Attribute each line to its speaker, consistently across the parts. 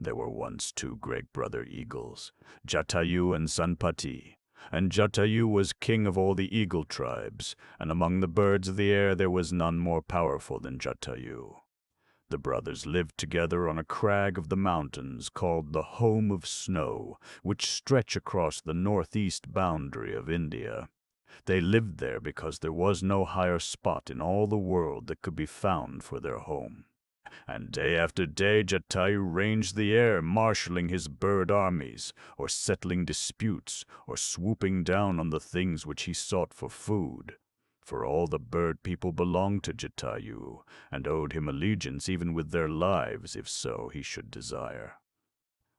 Speaker 1: There were once two great brother eagles, Jatayu and Sanpati, and Jatayu was king of all the eagle tribes, and among the birds of the air there was none more powerful than Jatayu. The brothers lived together on a crag of the mountains called the Home of Snow, which stretch across the northeast boundary of India. They lived there because there was no higher spot in all the world that could be found for their home. And day after day Jatayu ranged the air, marshalling his bird armies, or settling disputes, or swooping down on the things which he sought for food. For all the bird people belonged to Jatayu, and owed him allegiance even with their lives, if so he should desire.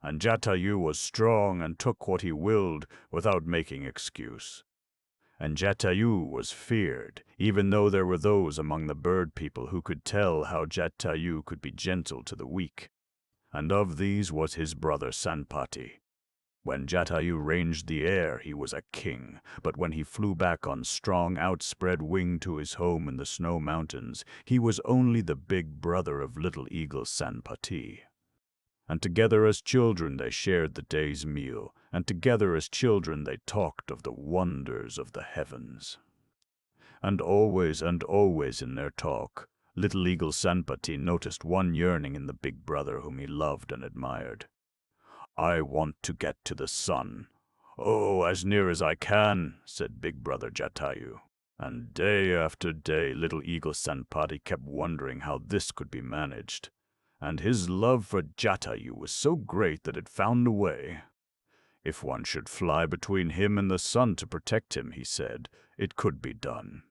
Speaker 1: And Jatayu was strong and took what he willed without making excuse. And Jatayu was feared, even though there were those among the bird people who could tell how Jatayu could be gentle to the weak. And of these was his brother Sanpati. When Jatayu ranged the air, he was a king, but when he flew back on strong outspread wing to his home in the snow mountains, he was only the big brother of little eagle Sanpati. And together as children they shared the day's meal, and together as children they talked of the wonders of the heavens. And always in their talk, little eagle Sanpati noticed one yearning in the big brother whom he loved and admired. "I want to get to the sun. Oh, as near as I can," said big brother Jatayu. And day after day little eagle Sanpati kept wondering how this could be managed. And his love for Jatayu was so great that it found a way. If one should fly between him and the sun to protect him, he said, it could be done.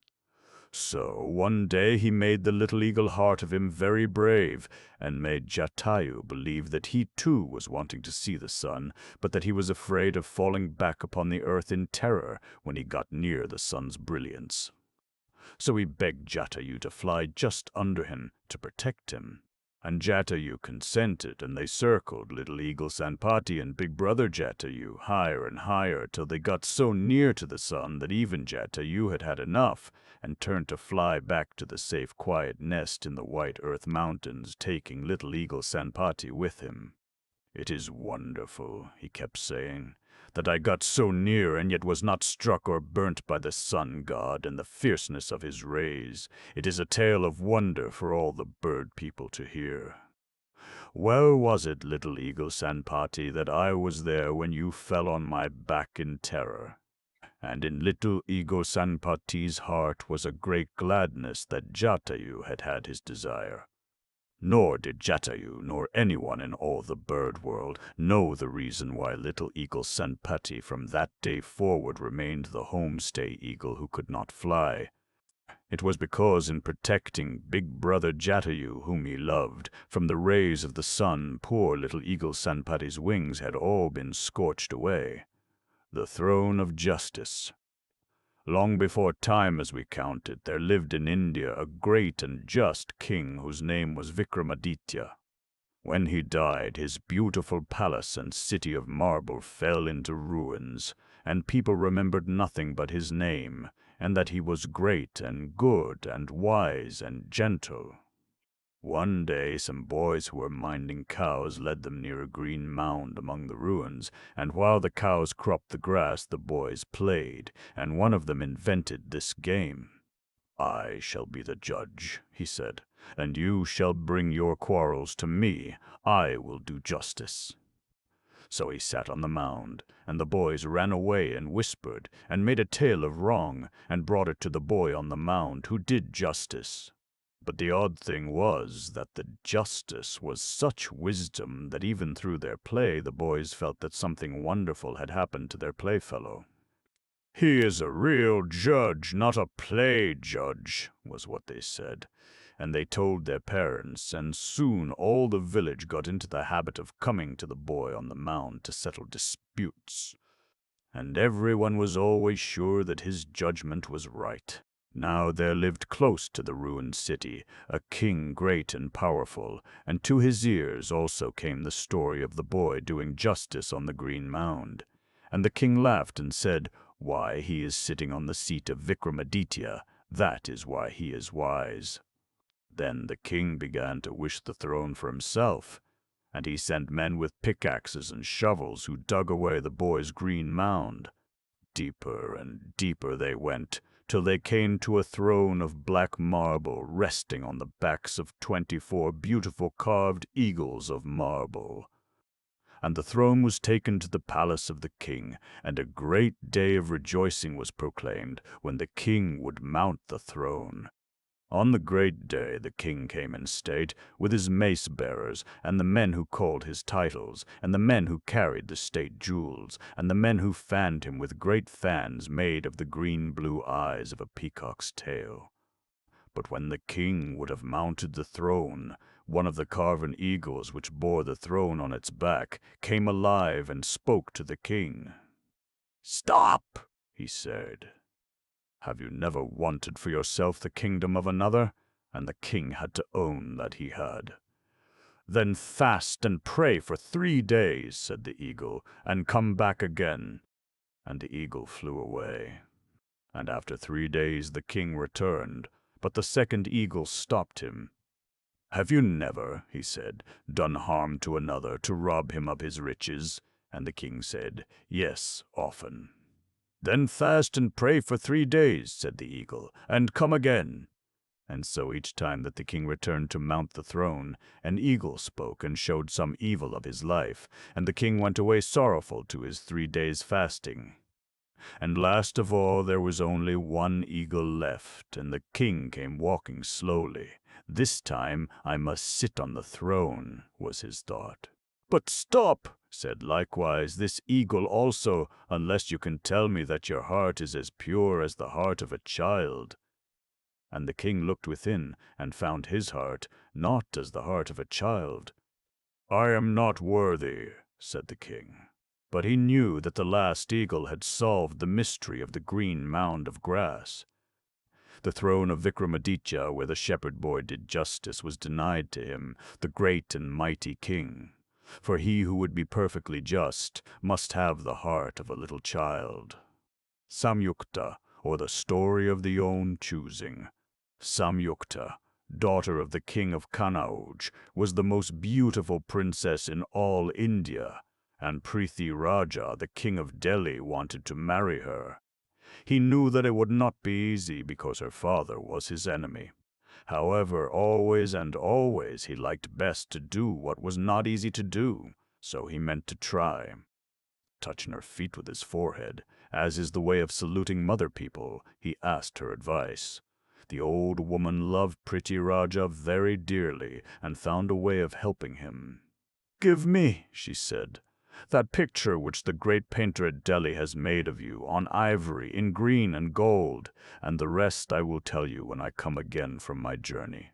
Speaker 1: So one day he made the little eagle heart of him very brave, and made Jatayu believe that he too was wanting to see the sun, but that he was afraid of falling back upon the earth in terror when he got near the sun's brilliance. So he begged Jatayu to fly just under him to protect him. And Jatayu consented, and they circled little eagle Sanpati and big brother Jatayu higher and higher till they got so near to the sun that even Jatayu had had enough, and turned to fly back to the safe quiet nest in the white earth mountains, taking little eagle Sanpati with him. "It is wonderful," he kept saying, "that I got so near and yet was not struck or burnt by the sun god and the fierceness of his rays. It is a tale of wonder for all the bird people to hear. Well was it, little eagle Sanpati, that I was there when you fell on my back in terror." And in little eagle Sanpati's heart was a great gladness that Jatayu had had his desire. Nor did Jatayu, nor anyone in all the bird world, know the reason why little eagle Sanpati from that day forward remained the homestay eagle who could not fly. It was because in protecting big brother Jatayu, whom he loved, from the rays of the sun, poor little eagle Sanpati's wings had all been scorched away. The throne of justice. Long before time as we count it, there lived in India a great and just king whose name was Vikramaditya. When he died, his beautiful palace and city of marble fell into ruins, and people remembered nothing but his name, and that he was great and good and wise and gentle. One day some boys who were minding cows led them near a green mound among the ruins, and while the cows cropped the grass the boys played, and one of them invented this game. "I shall be the judge," he said, "and you shall bring your quarrels to me. I will do justice." So he sat on the mound, and the boys ran away and whispered, and made a tale of wrong, and brought it to the boy on the mound, who did justice. But the odd thing was that the justice was such wisdom that even through their play the boys felt that something wonderful had happened to their playfellow. "He is a real judge, not a play judge," was what they said, and they told their parents, and soon all the village got into the habit of coming to the boy on the mound to settle disputes. And everyone was always sure that his judgment was right. Now there lived close to the ruined city a king great and powerful, and to his ears also came the story of the boy doing justice on the green mound. And the king laughed and said, "Why, he is sitting on the seat of Vikramaditya. That is why he is wise." Then the king began to wish the throne for himself, and he sent men with pickaxes and shovels who dug away the boy's green mound. Deeper and deeper they went, till they came to a throne of black marble resting on the backs of 24 beautiful carved eagles of marble. And the throne was taken to the palace of the king, and a great day of rejoicing was proclaimed when the king would mount the throne. On the great day the king came in state, with his mace-bearers, and the men who called his titles, and the men who carried the state jewels, and the men who fanned him with great fans made of the green-blue eyes of a peacock's tail. But when the king would have mounted the throne, one of the carven eagles which bore the throne on its back came alive and spoke to the king. "Stop," he said. "Have you never wanted for yourself the kingdom of another?" And the king had to own that he had. "Then fast and pray for 3 days," said the eagle, "and come back again." And the eagle flew away. And after 3 days the king returned, but the second eagle stopped him. "Have you never," he said, "done harm to another to rob him of his riches?" And the king said, "Yes, often." "Then fast and pray for 3 days," said the eagle, "and come again." And so each time that the king returned to mount the throne, an eagle spoke and showed some evil of his life, and the king went away sorrowful to his 3 days' fasting. And last of all there was only one eagle left, and the king came walking slowly. "This time I must sit on the throne," was his thought. "But stop," said likewise this eagle also, "unless you can tell me that your heart is as pure as the heart of a child." And the king looked within, and found his heart not as the heart of a child. "I am not worthy," said the king. But he knew that the last eagle had solved the mystery of the green mound of grass. The throne of Vikramaditya, where the shepherd boy did justice, was denied to him, the great and mighty king. For he who would be perfectly just must have the heart of a little child. Samyukta, or the story of the own choosing. Samyukta, daughter of the king of Kanauj, was the most beautiful princess in all India, and Prithi Raja, the king of Delhi, wanted to marry her. He knew that it would not be easy because her father was his enemy. However, always and always he liked best to do what was not easy to do, so he meant to try. Touching her feet with his forehead, as is the way of saluting mother people, he asked her advice. The old woman loved Prithi Raja very dearly and found a way of helping him. "Give me," she said, "that picture which the great painter at Delhi has made of you, on ivory, in green and gold, and the rest I will tell you when I come again from my journey."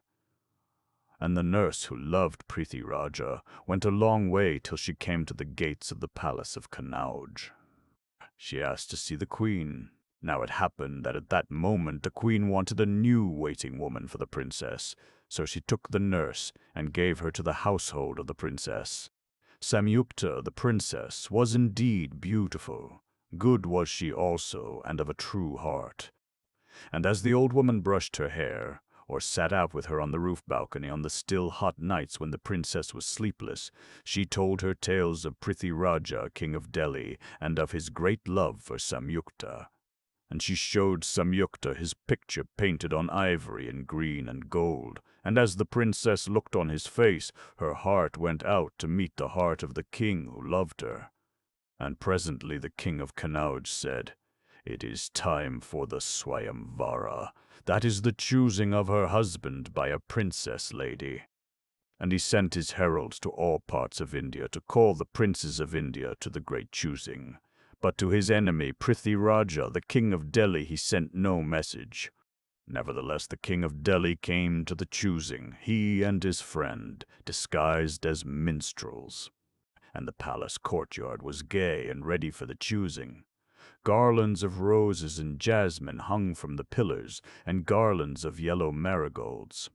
Speaker 1: And the nurse, who loved Prithi Raja, went a long way till she came to the gates of the palace of Kanauj. She asked to see the queen. Now it happened that at that moment the queen wanted a new waiting woman for the princess, so she took the nurse and gave her to the household of the princess. Samyukta, the princess, was indeed beautiful. Good was she also, and of a true heart. And as the old woman brushed her hair, or sat out with her on the roof balcony on the still hot nights when the princess was sleepless, she told her tales of Prithi Raja, king of Delhi, and of his great love for Samyukta. And she showed Samyukta his picture painted on ivory in green and gold, and as the princess looked on his face, her heart went out to meet the heart of the king who loved her. And presently the king of Kanauj said, "It is time for the Swayamvara, that is the choosing of her husband by a princess lady." And he sent his heralds to all parts of India to call the princes of India to the great choosing. But to his enemy Prithi Raja, the king of Delhi, he sent no message. Nevertheless the king of Delhi came to the choosing, he and his friend, disguised as minstrels. And the palace courtyard was gay and ready for the choosing. Garlands of roses and jasmine hung from the pillars, and garlands of yellow marigolds.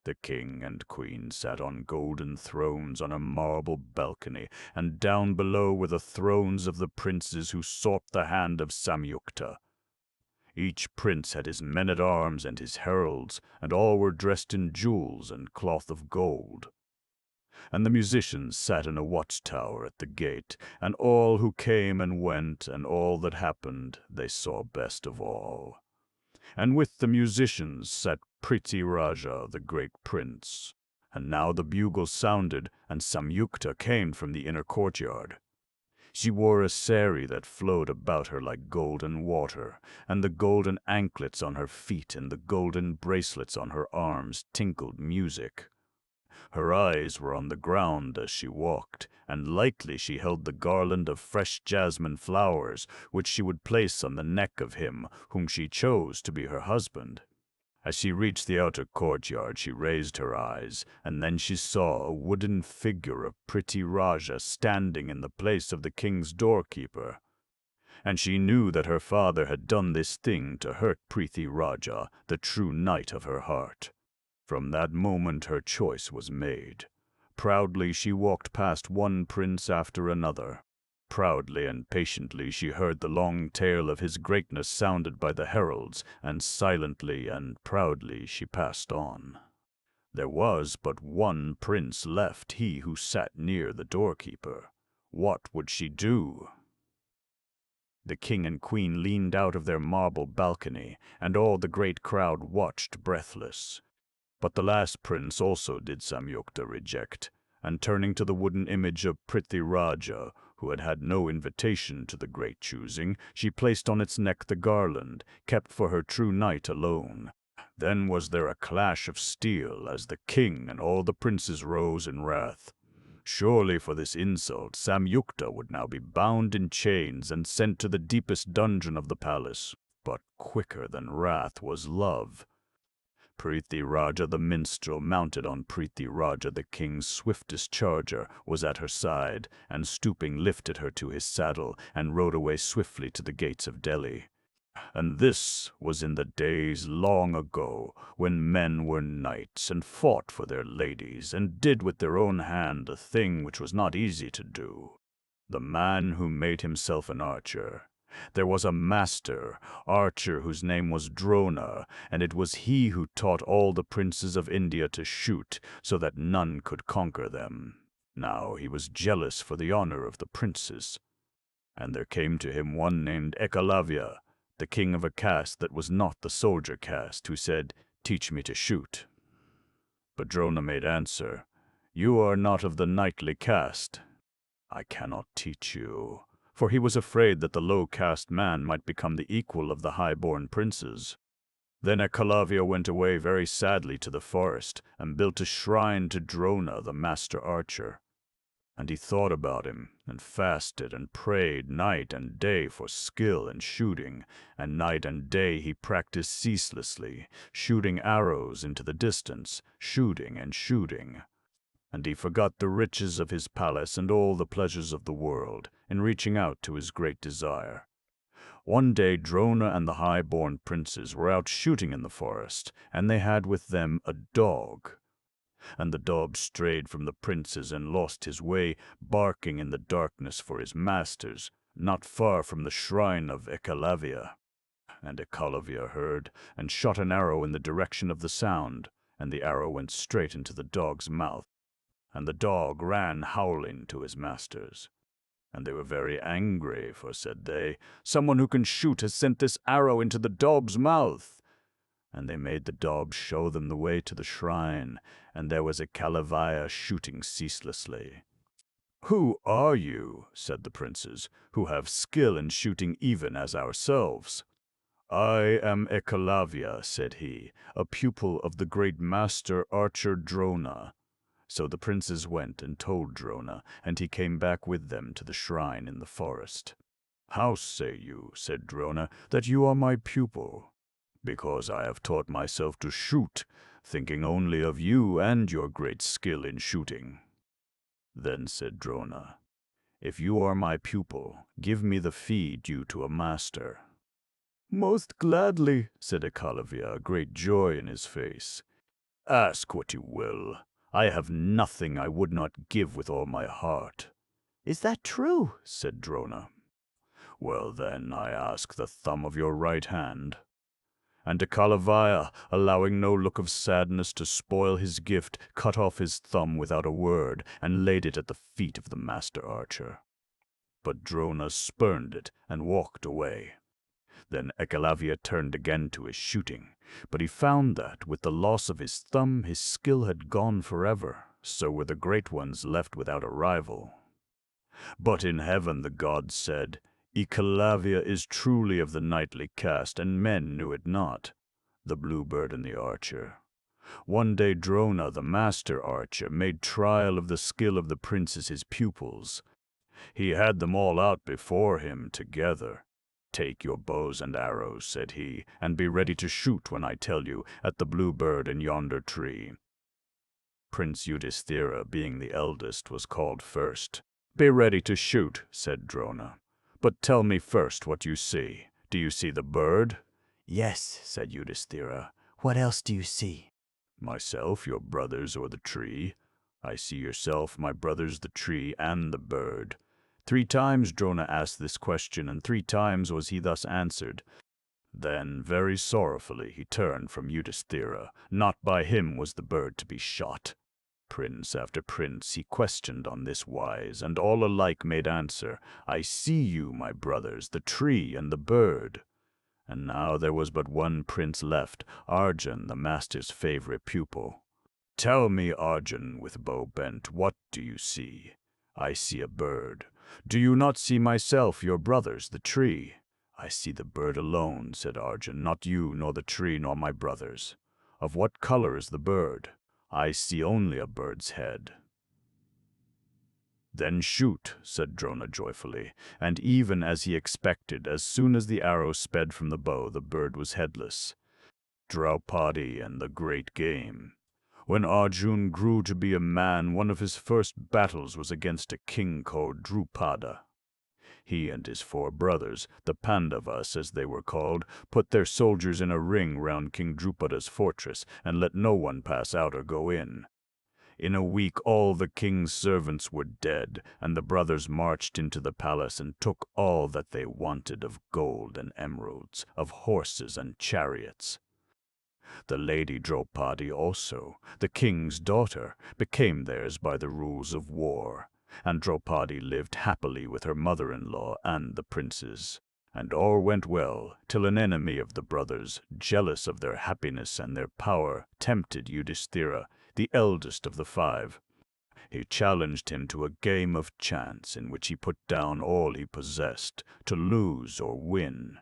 Speaker 1: The king and queen sat on golden thrones on a marble balcony, and down below were the thrones of the princes who sought the hand of Samyukta. Each prince had his men-at-arms and his heralds, and all were dressed in jewels and cloth of gold. And the musicians sat in a watchtower at the gate, and all who came and went, and all that happened, they saw best of all. And with the musicians sat Prithvi Raja, the great prince. And now the bugle sounded, and Samyukta came from the inner courtyard. She wore a sari that flowed about her like golden water, and the golden anklets on her feet and the golden bracelets on her arms tinkled music. Her eyes were on the ground as she walked, and lightly she held the garland of fresh jasmine flowers, which she would place on the neck of him whom she chose to be her husband. As she reached the outer courtyard, she raised her eyes, and then she saw a wooden figure of Prithvi Raja standing in the place of the king's doorkeeper. And she knew that her father had done this thing to hurt Prithvi Raja, the true knight of her heart. From that moment her choice was made. Proudly she walked past one prince after another. Proudly and patiently she heard the long tale of his greatness sounded by the heralds, and silently and proudly she passed on. There was but one prince left, he who sat near the doorkeeper. What would she do? The king and queen leaned out of their marble balcony, and all the great crowd watched breathless. But the last prince also did Samyukta reject, and turning to the wooden image of Prithvi Raja, who had had no invitation to the great choosing, she placed on its neck the garland, kept for her true knight alone. Then was there a clash of steel as the king and all the princes rose in wrath. Surely for this insult Samyukta would now be bound in chains and sent to the deepest dungeon of the palace. But quicker than wrath was love. Prithvi Raja the minstrel, mounted on Prithvi Raja the king's swiftest charger, was at her side, and stooping lifted her to his saddle, and rode away swiftly to the gates of Delhi. And this was in the days long ago, when men were knights, and fought for their ladies, and did with their own hand a thing which was not easy to do. The man who made himself an archer. There was a master archer whose name was Drona, and it was he who taught all the princes of India to shoot, so that none could conquer them. Now he was jealous for the honor of the princes. And there came to him one named Ekalavya, the king of a caste that was not the soldier caste, who said, "Teach me to shoot." But Drona made answer, "You are not of the knightly caste. I cannot teach you." For he was afraid that the low-caste man might become the equal of the high-born princes. Then Ekalavya went away very sadly to the forest, and built a shrine to Drona, the master archer. And he thought about him, and fasted and prayed night and day for skill in shooting, and night and day he practiced ceaselessly, shooting arrows into the distance, shooting and shooting. And he forgot the riches of his palace and all the pleasures of the world, in reaching out to his great desire. One day Drona and the high-born princes were out shooting in the forest, and they had with them a dog. And the dog strayed from the princes and lost his way, barking in the darkness for his masters, not far from the shrine of Ekalavya. And Ekalavya heard, and shot an arrow in the direction of the sound, and the arrow went straight into the dog's mouth. And the dog ran howling to his masters. And they were very angry, for, said they, "Someone who can shoot has sent this arrow into the dog's mouth." And they made the dog show them the way to the shrine, and there was Ekalavya shooting ceaselessly. "Who are you," said the princes, "who have skill in shooting even as ourselves?" "I am Ekalavya," said he, "a pupil of the great master archer Drona." So the princes went and told Drona, and he came back with them to the shrine in the forest. "How say you," said Drona, "that you are my pupil?" "Because I have taught myself to shoot, thinking only of you and your great skill in shooting." Then said Drona, "If you are my pupil, give me the fee due to a master." "Most gladly," said Ekalavya, great joy in his face. "Ask what you will. I have nothing I would not give with all my heart." "Is that true?" said Drona. "Well then, I ask the thumb of your right hand." And Kalavaya, allowing no look of sadness to spoil his gift, cut off his thumb without a word and laid it at the feet of the master archer. But Drona spurned it and walked away. Then Ekalavia turned again to his shooting, but he found that, with the loss of his thumb, his skill had gone forever. So were the great ones left without a rival. But in heaven the gods said, Ekalavia is truly of the knightly caste, and men knew it not. The bluebird and the archer. One day Drona, the master archer, made trial of the skill of the princes his pupils. He had them all out before him together. Take your bows and arrows, said he, and be ready to shoot when I tell you, at the bluebird in yonder tree. Prince Yudhisthira, being the eldest, was called first. Be ready to shoot, said Drona. But tell me first what you see. Do you see the bird?
Speaker 2: Yes, said Yudhisthira. What else do you see?
Speaker 1: Myself, your brothers, or the tree. I see yourself, my brothers, the tree, and the bird. 3 times Drona asked this question, and 3 times was he thus answered. Then, very sorrowfully, he turned from Yudhisthira. Not by him was the bird to be shot. Prince after prince he questioned on this wise, and all alike made answer, I see you, my brothers, the tree and the bird. And now there was but one prince left, Arjun, the master's favorite pupil. Tell me, Arjun, with bow bent, what do you see? I see a bird. Do you not see myself, your brothers, the tree? I see the bird alone, said Arjun, not you, nor the tree, nor my brothers. Of what color is the bird? I see only a bird's head. Then shoot, said Drona joyfully, and even as he expected, as soon as the arrow sped from the bow, the bird was headless. Draupadi and the great game. When Arjun grew to be a man, one of his first battles was against a king called Drupada. He and his 4 brothers, the Pandavas as they were called, put their soldiers in a ring round King Drupada's fortress, and let no one pass out or go in. In a week all the king's servants were dead, and the brothers marched into the palace and took all that they wanted of gold and emeralds, of horses and chariots. The lady Draupadi also, the king's daughter, became theirs by the rules of war, and Draupadi lived happily with her mother-in-law and the princes. And all went well, till an enemy of the brothers, jealous of their happiness and their power, tempted Yudhisthira, the eldest of the 5. He challenged him to a game of chance in which he put down all he possessed, to lose or win.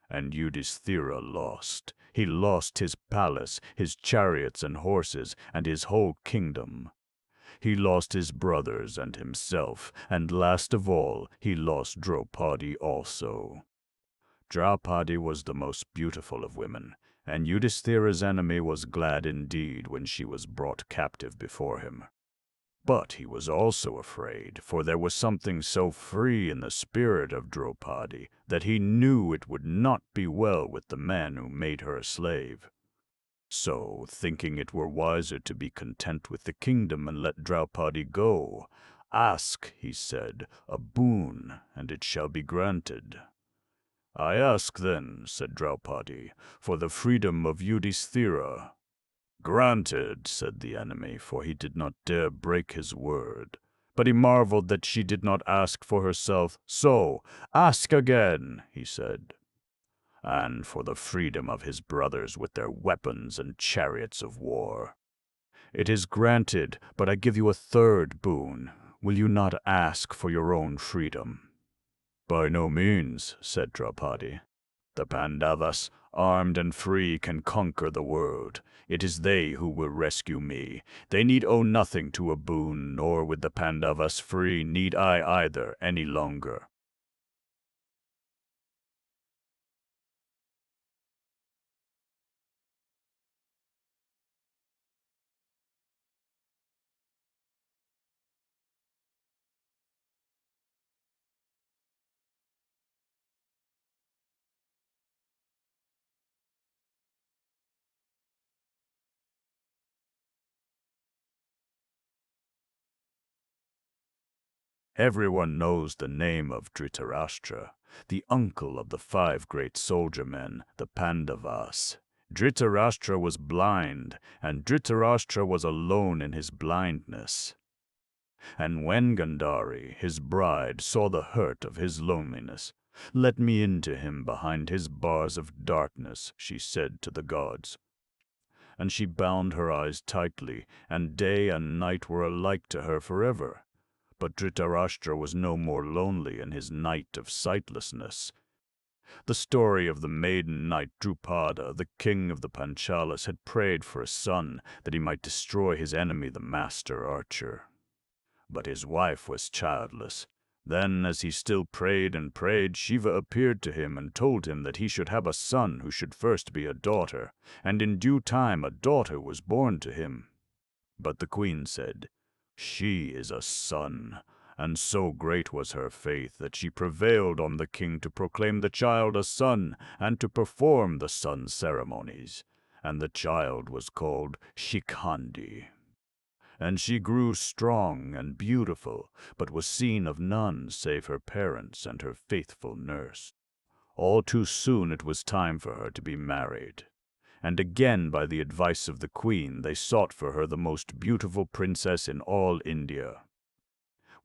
Speaker 1: And Yudhisthira lost. He lost his palace, his chariots and horses, and his whole kingdom. He lost his brothers and himself, and last of all, he lost Draupadi also. Draupadi was the most beautiful of women, and Yudhisthira's enemy was glad indeed when she was brought captive before him. But he was also afraid, for there was something so free in the spirit of Draupadi that he knew it would not be well with the man who made her a slave. So, thinking it were wiser to be content with the kingdom and let Draupadi go, ask, he said, a boon, and it shall be granted. I ask then, said Draupadi, for the freedom of Yudhisthira. Granted, said the enemy, for he did not dare break his word. But he marveled that she did not ask for herself. So, ask again, he said. And for the freedom of his brothers with their weapons and chariots of war. It is granted, but I give you a 3rd boon. Will you not ask for your own freedom? By no means, said Draupadi. The Pandavas, armed and free, can conquer the world. It is they who will rescue me. They need owe nothing to a boon, nor with the Pandavas free need I either any longer. Everyone knows the name of Dhritarashtra, the uncle of the 5 great soldier men, the Pandavas. Dhritarashtra was blind, and Dhritarashtra was alone in his blindness. And when Gandhari, his bride, saw the hurt of his loneliness, "Let me into him behind his bars of darkness," she said to the gods. And she bound her eyes tightly, and day and night were alike to her forever. But Dhritarashtra was no more lonely in his night of sightlessness. The story of the maiden knight Drupada, the king of the Panchalas, had prayed for a son that he might destroy his enemy, the master archer. But his wife was childless. Then, as he still prayed and prayed, Shiva appeared to him and told him that he should have a son who should first be a daughter, and in due time a daughter was born to him. But the queen said, "She is a son," and so great was her faith that she prevailed on the king to proclaim the child a son and to perform the son's ceremonies. And the child was called Shikhandi. And she grew strong and beautiful, but was seen of none save her parents and her faithful nurse. All too soon it was time for her to be married. And again, by the advice of the queen, they sought for her the most beautiful princess in all India.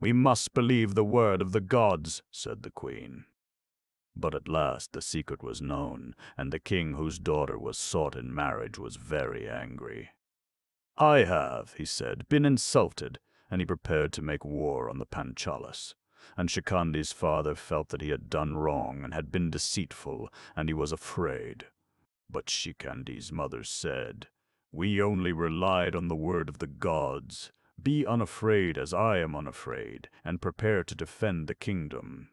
Speaker 1: "We must believe the word of the gods," said the queen. But at last the secret was known, and the king whose daughter was sought in marriage was very angry. "I have," he said, "been insulted," and he prepared to make war on the Panchalas. And Shikhandi's father felt that he had done wrong and had been deceitful, and he was afraid. But Shikhandi's mother said, "We only relied on the word of the gods. Be unafraid as I am unafraid, and prepare to defend the kingdom.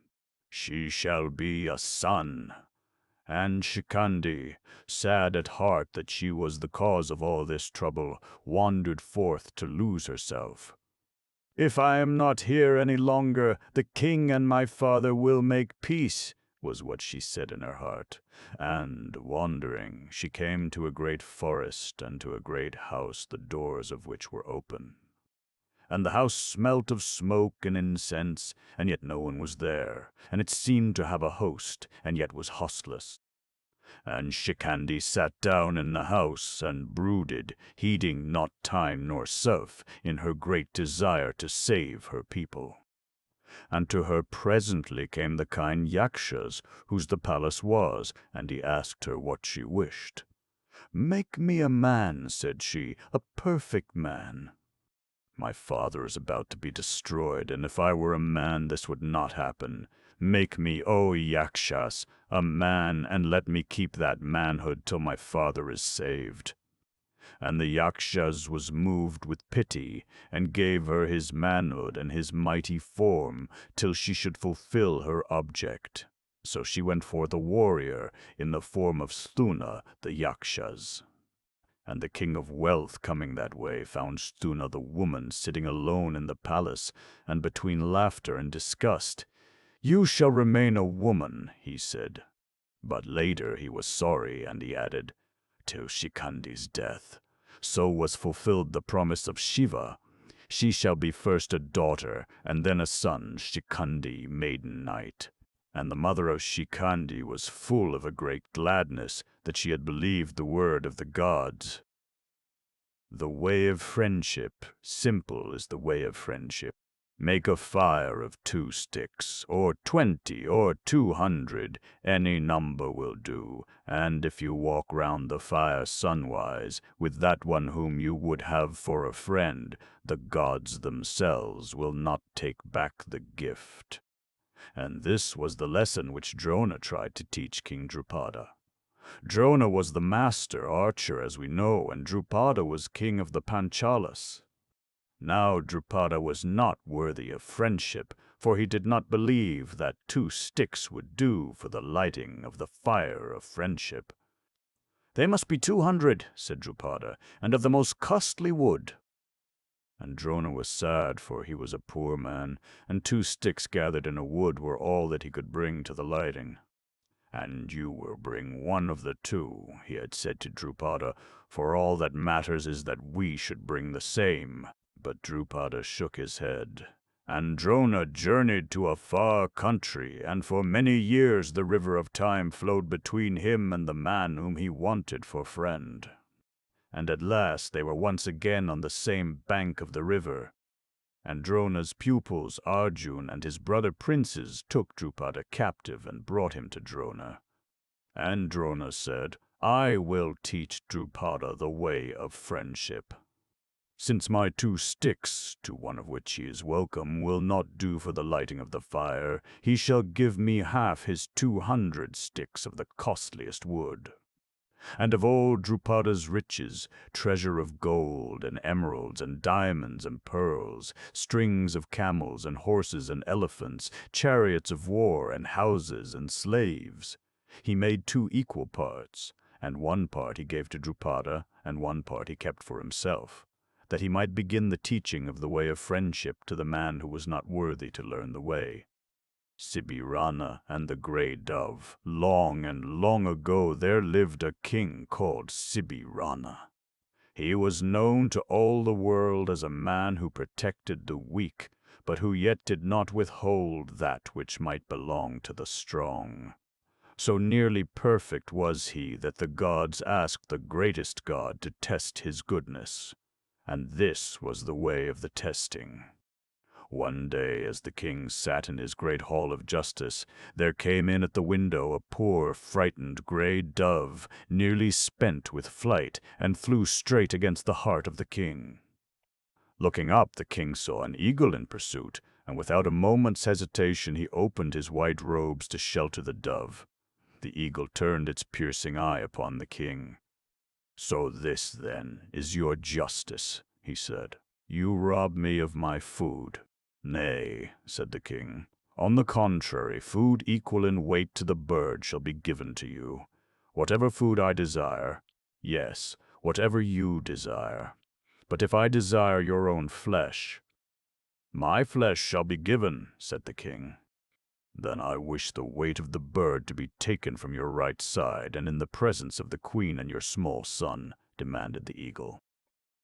Speaker 1: She shall be a son." And Shikhandi, sad at heart that she was the cause of all this trouble, wandered forth to lose herself. "If I am not here any longer, the king and my father will make peace," was what she said in her heart. And, wandering, she came to a great forest and to a great house, the doors of which were open. And the house smelt of smoke and incense, and yet no one was there, and it seemed to have a host, and yet was hostless. And Shikhandi sat down in the house and brooded, heeding not time nor self, in her great desire to save her people. And to her presently came the kind Yakshas, whose the palace was, and he asked her what she wished. "Make me a man," said she, "a perfect man. My father is about to be destroyed, and if I were a man this would not happen. Make me, O Yakshas, a man, and let me keep that manhood till my father is saved." And the Yakshas was moved with pity, and gave her his manhood and his mighty form, till she should fulfill her object. So she went forth a warrior, in the form of Sthuna, the Yakshas. And the king of wealth, coming that way, found Sthuna the woman sitting alone in the palace, and between laughter and disgust. "You shall remain a woman," he said. But later he was sorry, and he added, "Till Shikhandi's death." So was fulfilled the promise of Shiva. She shall be first a daughter, and then a son, Shikhandi, maiden knight. And the mother of Shikhandi was full of a great gladness that she had believed the word of the gods. The way of friendship, simple is the way of friendship. Make a fire of 2 sticks, or 20, or 200, any number will do, and if you walk round the fire sunwise, with that one whom you would have for a friend, the gods themselves will not take back the gift. And this was the lesson which Drona tried to teach King Drupada. Drona was the master archer, as we know, and Drupada was king of the Panchalas. Now Drupada was not worthy of friendship, for he did not believe that 2 sticks would do for the lighting of the fire of friendship. "They must be 200, said Drupada, "and of the most costly wood." And Drona was sad, for he was a poor man, and 2 sticks gathered in a wood were all that he could bring to the lighting. "And you will bring one of the 2, he had said to Drupada, "for all that matters is that we should bring the same." But Drupada shook his head. Androna journeyed to a far country, and for many years the river of time flowed between him and the man whom he wanted for friend. And at last they were once again on the same bank of the river. Androna's pupils, Arjun and his brother princes, took Drupada captive and brought him to Drona. Androna said, "I will teach Drupada the way of friendship. Since my 2 sticks, to one of which he is welcome, will not do for the lighting of the fire, he shall give me half his 200 sticks of the costliest wood. And of all Drupada's riches, treasure of gold and emeralds and diamonds and pearls, strings of camels and horses and elephants, chariots of war and houses and slaves, he made 2 equal parts, and 1 part he gave to Drupada, and 1 part he kept for himself, that he might begin the teaching of the way of friendship to the man who was not worthy to learn the way. Sibirana and the Grey Dove. Long and long ago there lived a king called Sibirana. He was known to all the world as a man who protected the weak, but who yet did not withhold that which might belong to the strong. So nearly perfect was he that the gods asked the greatest god to test his goodness. And this was the way of the testing. One day, as the king sat in his great hall of justice, there came in at the window a poor, frightened grey dove, nearly spent with flight, and flew straight against the heart of the king. Looking up, the king saw an eagle in pursuit, and without a moment's hesitation he opened his white robes to shelter the dove. The eagle turned its piercing eye upon the king. "So this, then, is your justice," he said. "You rob me of my food." "Nay," said the king. "On the contrary, food equal in weight to the bird shall be given to you. Whatever food I desire, yes, whatever you desire. But if I desire your own flesh, my flesh shall be given," said the king. "Then I wish the weight of the bird to be taken from your right side, and in the presence of the queen and your small son," demanded the eagle.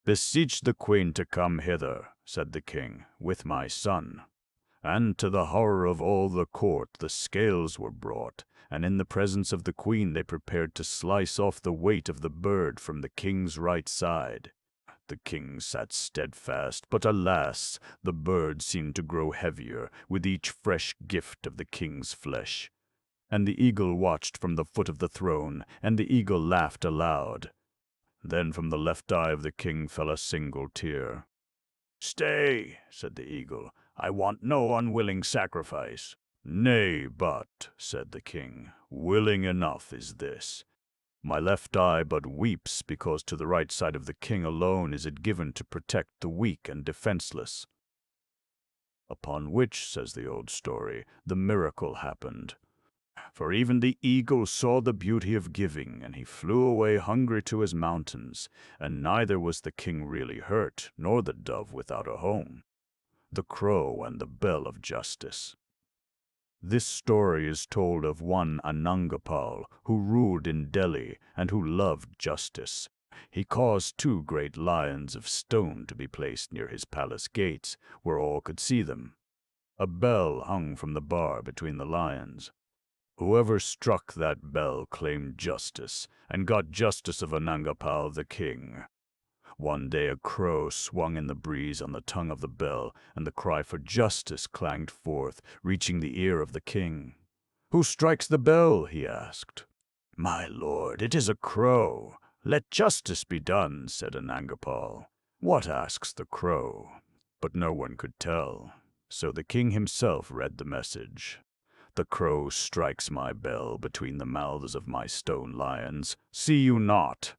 Speaker 1: "Beseech the queen to come hither," said the king, "with my son." And to the horror of all the court the scales were brought, and in the presence of the queen they prepared to slice off the weight of the bird from the king's right side. The king sat steadfast, but alas, the bird seemed to grow heavier with each fresh gift of the king's flesh. And the eagle watched from the foot of the throne, and the eagle laughed aloud. Then from the left eye of the king fell a single tear. "Stay," said the eagle, "I want no unwilling sacrifice." "Nay, but," said the king, "willing enough is this. My left eye but weeps because to the right side of the king alone is it given to protect the weak and defenseless." Upon which, says the old story, the miracle happened. For even the eagle saw the beauty of giving, and he flew away hungry to his mountains, and neither was the king really hurt, nor the dove without a home. The crow and the bell of justice. This story is told of one Anangapal, who ruled in Delhi and who loved justice. He caused 2 great lions of stone to be placed near his palace gates, where all could see them. A bell hung from the bar between the lions. Whoever struck that bell claimed justice, and got justice of Anangapal the king. One day a crow swung in the breeze on the tongue of the bell, and the cry for justice clanged forth, reaching the ear of the king. "Who strikes the bell?" he asked. "My lord, it is a crow. Let justice be done," said Anangapal. "What asks the crow?" But no one could tell. So the king himself read the message. "The crow strikes my bell between the mouths of my stone lions. See you not?"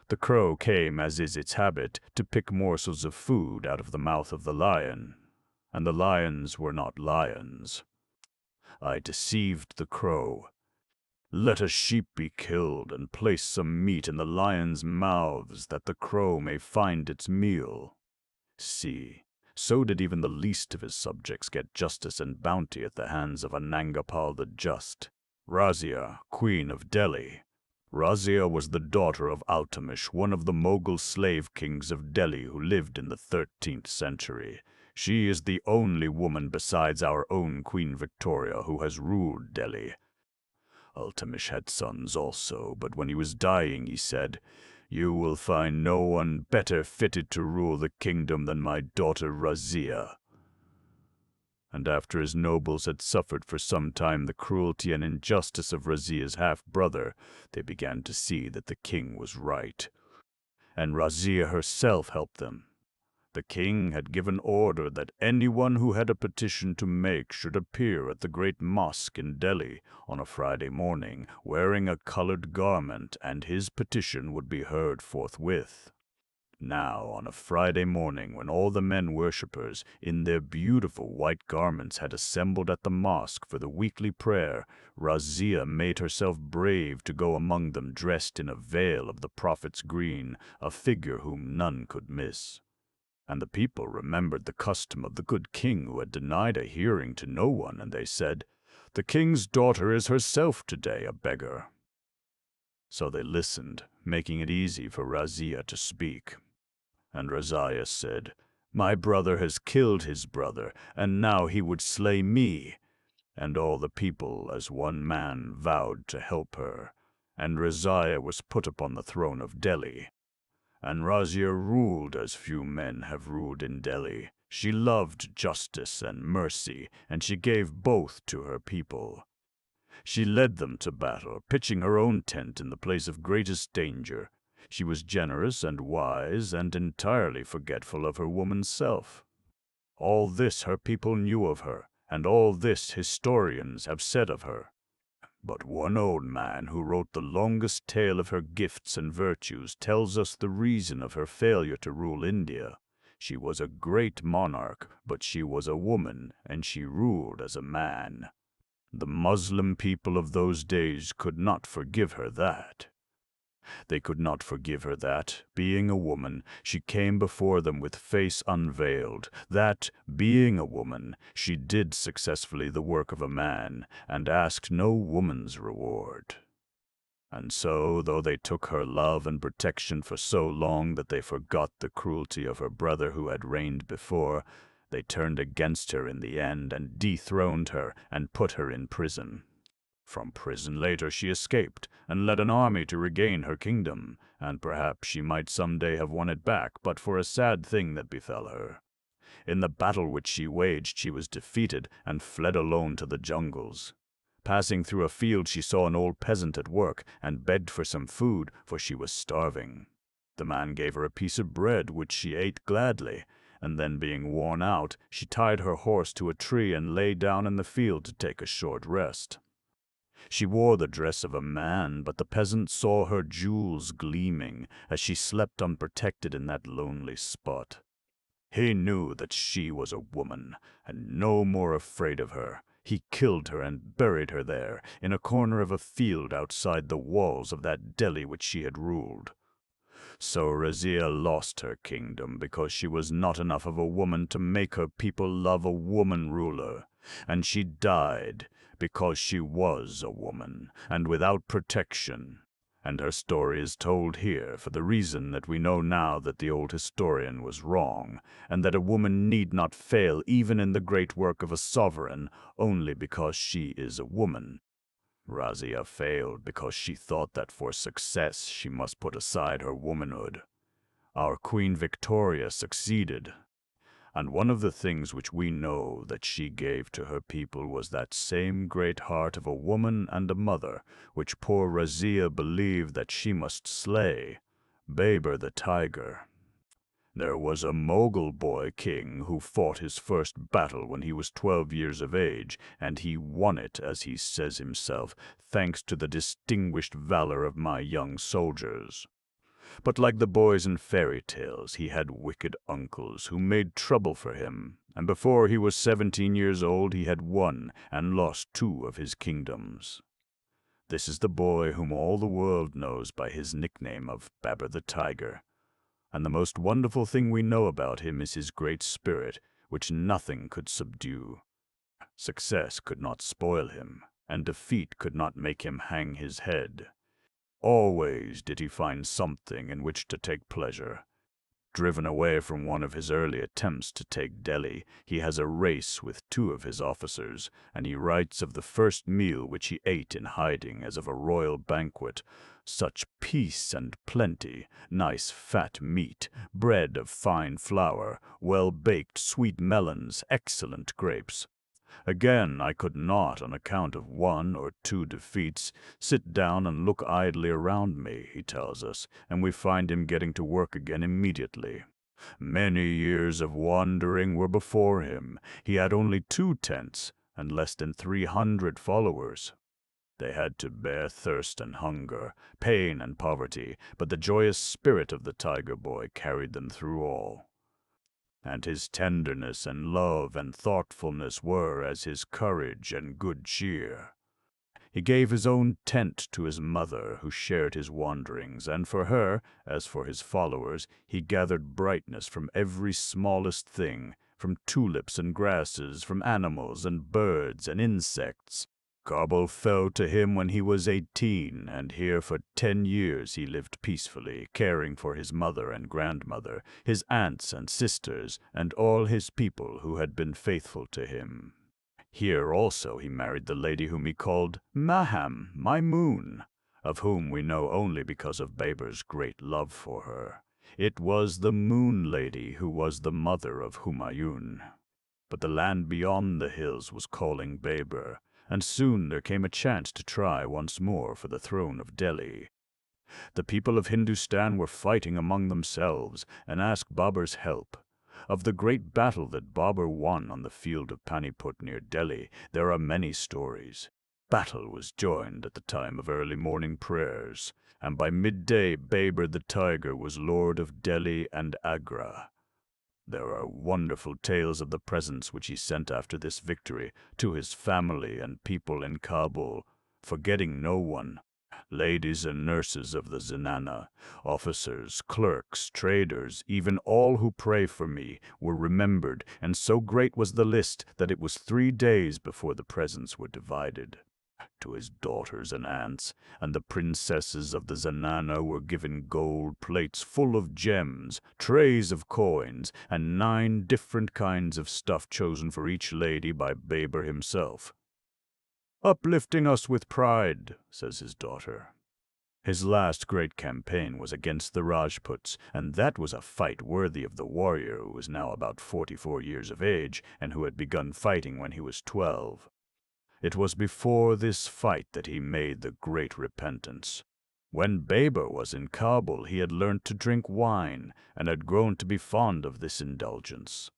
Speaker 1: The crow came, as is its habit, to pick morsels of food out of the mouth of the lion. And the lions were not lions. I deceived the crow. Let a sheep be killed, and place some meat in the lions' mouths, that the crow may find its meal. See, so did even the least of his subjects get justice and bounty at the hands of Anangapal the Just. Razia, queen of Delhi. Razia was the daughter of Altamish, one of the Mughal slave kings of Delhi who lived in the 13th century. She is the only woman besides our own Queen Victoria who has ruled Delhi. Iltutmish had sons also, but when he was dying he said, "You will find no one better fitted to rule the kingdom than my daughter Razia." And after his nobles had suffered for some time the cruelty and injustice of Razia's half-brother, they began to see that the king was right. And Razia herself helped them. The king had given order that anyone who had a petition to make should appear at the great mosque in Delhi on a Friday morning, wearing a colored garment, and his petition would be heard forthwith. Now, on a Friday morning, when all the men worshippers, in their beautiful white garments, had assembled at the mosque for the weekly prayer, Razia made herself brave to go among them dressed in a veil of the prophet's green, a figure whom none could miss. And the people remembered the custom of the good king who had denied a hearing to no one, and they said, "The king's daughter is herself today a beggar." So they listened, making it easy for Razia to speak. And Razia said, "My brother has killed his brother, and now he would slay me." And all the people as one man vowed to help her. And Razia was put upon the throne of Delhi. And Razia ruled as few men have ruled in Delhi. She loved justice and mercy, and she gave both to her people. She led them to battle, pitching her own tent in the place of greatest danger. She was generous and wise, and entirely forgetful of her woman's self. All this her people knew of her, and all this historians have said of her. But one old man who wrote the longest tale of her gifts and virtues tells us the reason of her failure to rule India. She was a great monarch, but she was a woman, and she ruled as a man. The Muslim people of those days could not forgive her that. They could not forgive her that, being a woman, she came before them with face unveiled, that, being a woman, she did successfully the work of a man, and asked no woman's reward. And so, though they took her love and protection for so long that they forgot the cruelty of her brother who had reigned before, they turned against her in the end and dethroned her and put her in prison. From prison later she escaped, and led an army to regain her kingdom, and perhaps she might some day have won it back but for a sad thing that befell her. In the battle which she waged she was defeated and fled alone to the jungles. Passing through a field she saw an old peasant at work, and begged for some food, for she was starving. The man gave her a piece of bread, which she ate gladly, and then being worn out, she tied her horse to a tree and lay down in the field to take a short rest. She wore the dress of a man, but the peasant saw her jewels gleaming as she slept unprotected in that lonely spot. He knew that she was a woman, and no more afraid of her. He killed her and buried her there, in a corner of a field outside the walls of that Delhi which she had ruled. So Razia lost her kingdom because she was not enough of a woman to make her people love a woman ruler, and she died because she was a woman, and without protection. And her story is told here for the reason that we know now that the old historian was wrong, and that a woman need not fail even in the great work of a sovereign only because she is a woman. Razia failed because she thought that for success she must put aside her womanhood. Our Queen Victoria succeeded. And one of the things which we know that she gave to her people was that same great heart of a woman and a mother, which poor Razia believed that she must slay, Baber the tiger. There was a Mughal boy king who fought his first battle when he was 12 years of age, and he won it, as he says himself, thanks to the distinguished valor of my young soldiers. But like the boys in fairy tales, he had wicked uncles who made trouble for him, and before he was 17 years old he had won and lost 2 of his kingdoms. This is the boy whom all the world knows by his nickname of Baber the Tiger, and the most wonderful thing we know about him is his great spirit, which nothing could subdue. Success could not spoil him, and defeat could not make him hang his head. Always did he find something in which to take pleasure. Driven away from one of his early attempts to take Delhi, he has a race with two of his officers, and he writes of the first meal which he ate in hiding as of a royal banquet. Such peace and plenty, nice fat meat, bread of fine flour, well-baked sweet melons, excellent grapes. Again, I could not, on account of one or two defeats, sit down and look idly around me, he tells us, and we find him getting to work again immediately. Many years of wandering were before him. He had only 2 tents and less than 300 followers. They had to bear thirst and hunger, pain and poverty, but the joyous spirit of the tiger boy carried them through all. And his tenderness and love and thoughtfulness were as his courage and good cheer. He gave his own tent to his mother, who shared his wanderings, and for her, as for his followers, he gathered brightness from every smallest thing, from tulips and grasses, from animals and birds and insects. Kabul fell to him when he was 18, and here for 10 years he lived peacefully, caring for his mother and grandmother, his aunts and sisters, and all his people who had been faithful to him. Here also he married the lady whom he called Maham, my moon, of whom we know only because of Baber's great love for her. It was the Moon Lady who was the mother of Humayun. But the land beyond the hills was calling Baber, and soon there came a chance to try once more for the throne of Delhi. The people of Hindustan were fighting among themselves and asked Babur's help. Of the great battle that Babur won on the field of Paniput near Delhi, there are many stories. Battle was joined at the time of early morning prayers, and by midday Baber the tiger was lord of Delhi and Agra. There are wonderful tales of the presents which he sent after this victory to his family and people in Kabul, forgetting no one. Ladies and nurses of the Zenana, officers, clerks, traders, even all who pray for me, were remembered, and so great was the list that it was 3 days before the presents were divided. To his daughters and aunts, and the princesses of the Zenana were given gold plates full of gems, trays of coins, and 9 different kinds of stuff chosen for each lady by Baber himself. "Uplifting us with pride," says his daughter. His last great campaign was against the Rajputs, and that was a fight worthy of the warrior who was now about 44 years of age, and who had begun fighting when he was 12. It was before this fight that he made the great repentance. When Baber was in Kabul, he had learnt to drink wine, and had grown to be fond of this indulgence.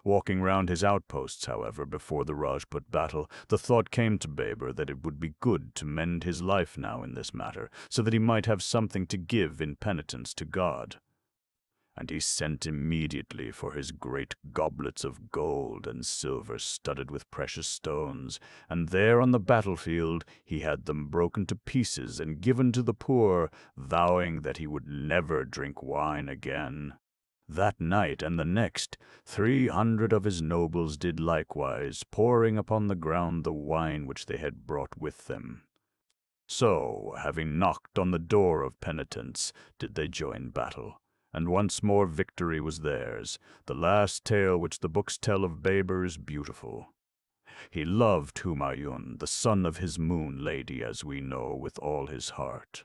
Speaker 1: Walking round his outposts, however, before the Rajput battle, the thought came to Baber that it would be good to mend his life now in this matter, so that he might have something to give in penitence to God. And he sent immediately for his great goblets of gold and silver studded with precious stones, and there on the battlefield he had them broken to pieces and given to the poor, vowing that he would never drink wine again. That night and the next, 300 of his nobles did likewise, pouring upon the ground the wine which they had brought with them. So, having knocked on the door of penitence, did they join battle, and once more victory was theirs. The last tale which the books tell of Baber is beautiful. He loved Humayun, the son of his Moon Lady, as we know, with all his heart.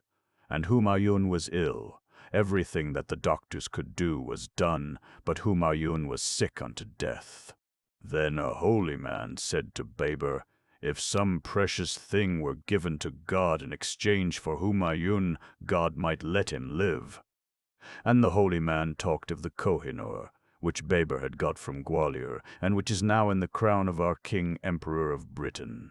Speaker 1: And Humayun was ill. Everything that the doctors could do was done, but Humayun was sick unto death. Then a holy man said to Baber, if some precious thing were given to God in exchange for Humayun, God might let him live. And the holy man talked of the Kohinoor, which Baber had got from Gwalior, and which is now in the crown of our King Emperor of Britain.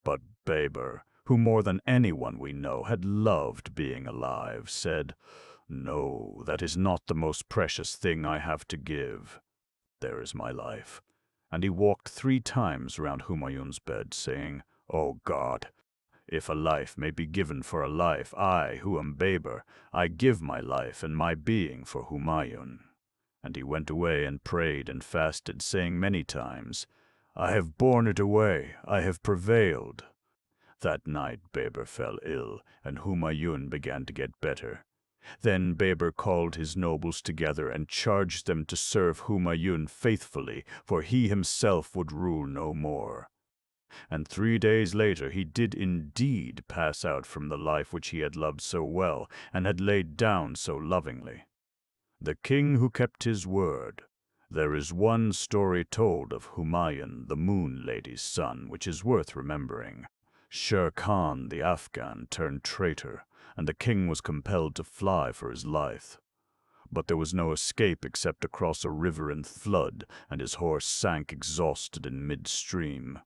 Speaker 1: But Baber, who more than anyone we know had loved being alive, said, no, that is not the most precious thing I have to give. There is my life. And he walked 3 times round Humayun's bed, saying, O God, if a life may be given for a life, I, who am Baber, I give my life and my being for Humayun. And he went away and prayed and fasted, saying many times, I have borne it away, I have prevailed. That night Baber fell ill, and Humayun began to get better. Then Baber called his nobles together and charged them to serve Humayun faithfully, for he himself would rule no more. And 3 days later he did indeed pass out from the life which he had loved so well and had laid down so lovingly. The king who kept his word. There is one story told of Humayun, the Moon Lady's son, which is worth remembering. Sher Khan, the Afghan, turned traitor, and the king was compelled to fly for his life. But there was no escape except across a river in flood, and his horse sank exhausted in midstream.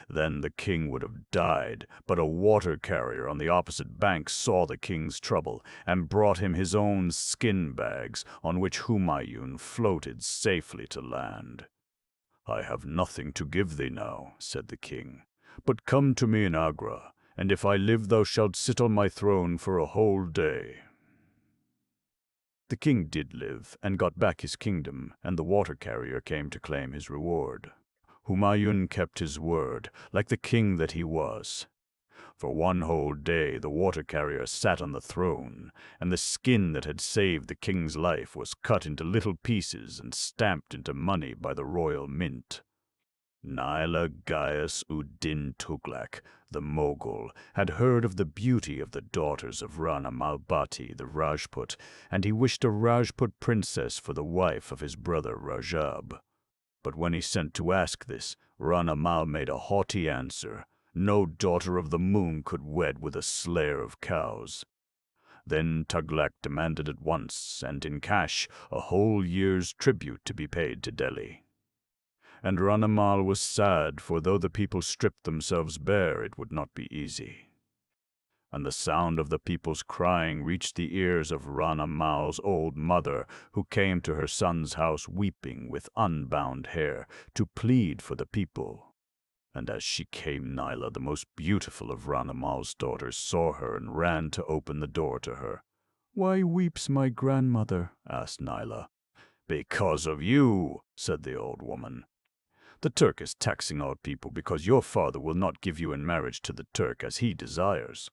Speaker 1: Then the king would have died, but a water carrier on the opposite bank saw the king's trouble and brought him his own skin bags, on which Humayun floated safely to land. "I have nothing to give thee now," said the king, "but come to me in Agra, and if I live thou shalt sit on my throne for a whole day." The king did live, and got back his kingdom, and the water carrier came to claim his reward. Humayun kept his word, like the king that he was. For 1 whole day the water carrier sat on the throne, and the skin that had saved the king's life was cut into little pieces and stamped into money by the royal mint. Naila Gaius ud-Din Tughlaq, the Mogul, had heard of the beauty of the daughters of Rana Malbati the Rajput, and he wished a Rajput princess for the wife of his brother Rajab. But when he sent to ask this, Rana Mal made a haughty answer. No daughter of the moon could wed with a slayer of cows. Then Tughlaq demanded at once, and in cash, a whole year's tribute to be paid to Delhi. And Rana Mal was sad, for though the people stripped themselves bare, it would not be easy. And the sound of the people's crying reached the ears of Rana Mal's old mother, who came to her son's house weeping with unbound hair, to plead for the people. And as she came, Naila, the most beautiful of Rana Mal's daughters, saw her and ran to open the door to her. "Why weeps my grandmother?" asked Naila. "Because of you," said the old woman. "The Turk is taxing our people because your father will not give you in marriage to the Turk as he desires."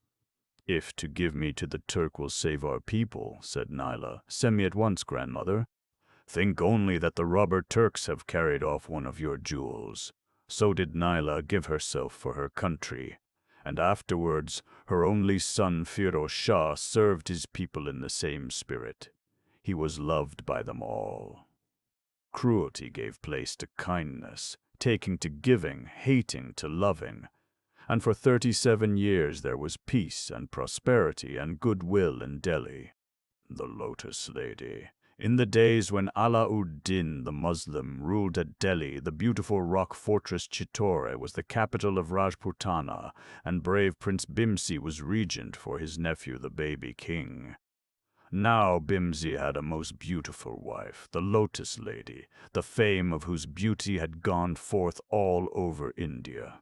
Speaker 1: "If to give me to the Turk will save our people," said Naila, "send me at once, grandmother." "Think only that the robber Turks have carried off one of your jewels." So did Naila give herself for her country, and afterwards her only son Firoz Shah served his people in the same spirit. He was loved by them all. Cruelty gave place to kindness, taking to giving, hating to loving. And for 37 years there was peace and prosperity and goodwill in Delhi. The Lotus Lady. In the days when Alauddin the Muslim ruled at Delhi, the beautiful rock fortress Chittor was the capital of Rajputana, and brave Prince Bhimsi was regent for his nephew the baby king. Now Bhimsi had a most beautiful wife, the Lotus Lady, the fame of whose beauty had gone forth all over India.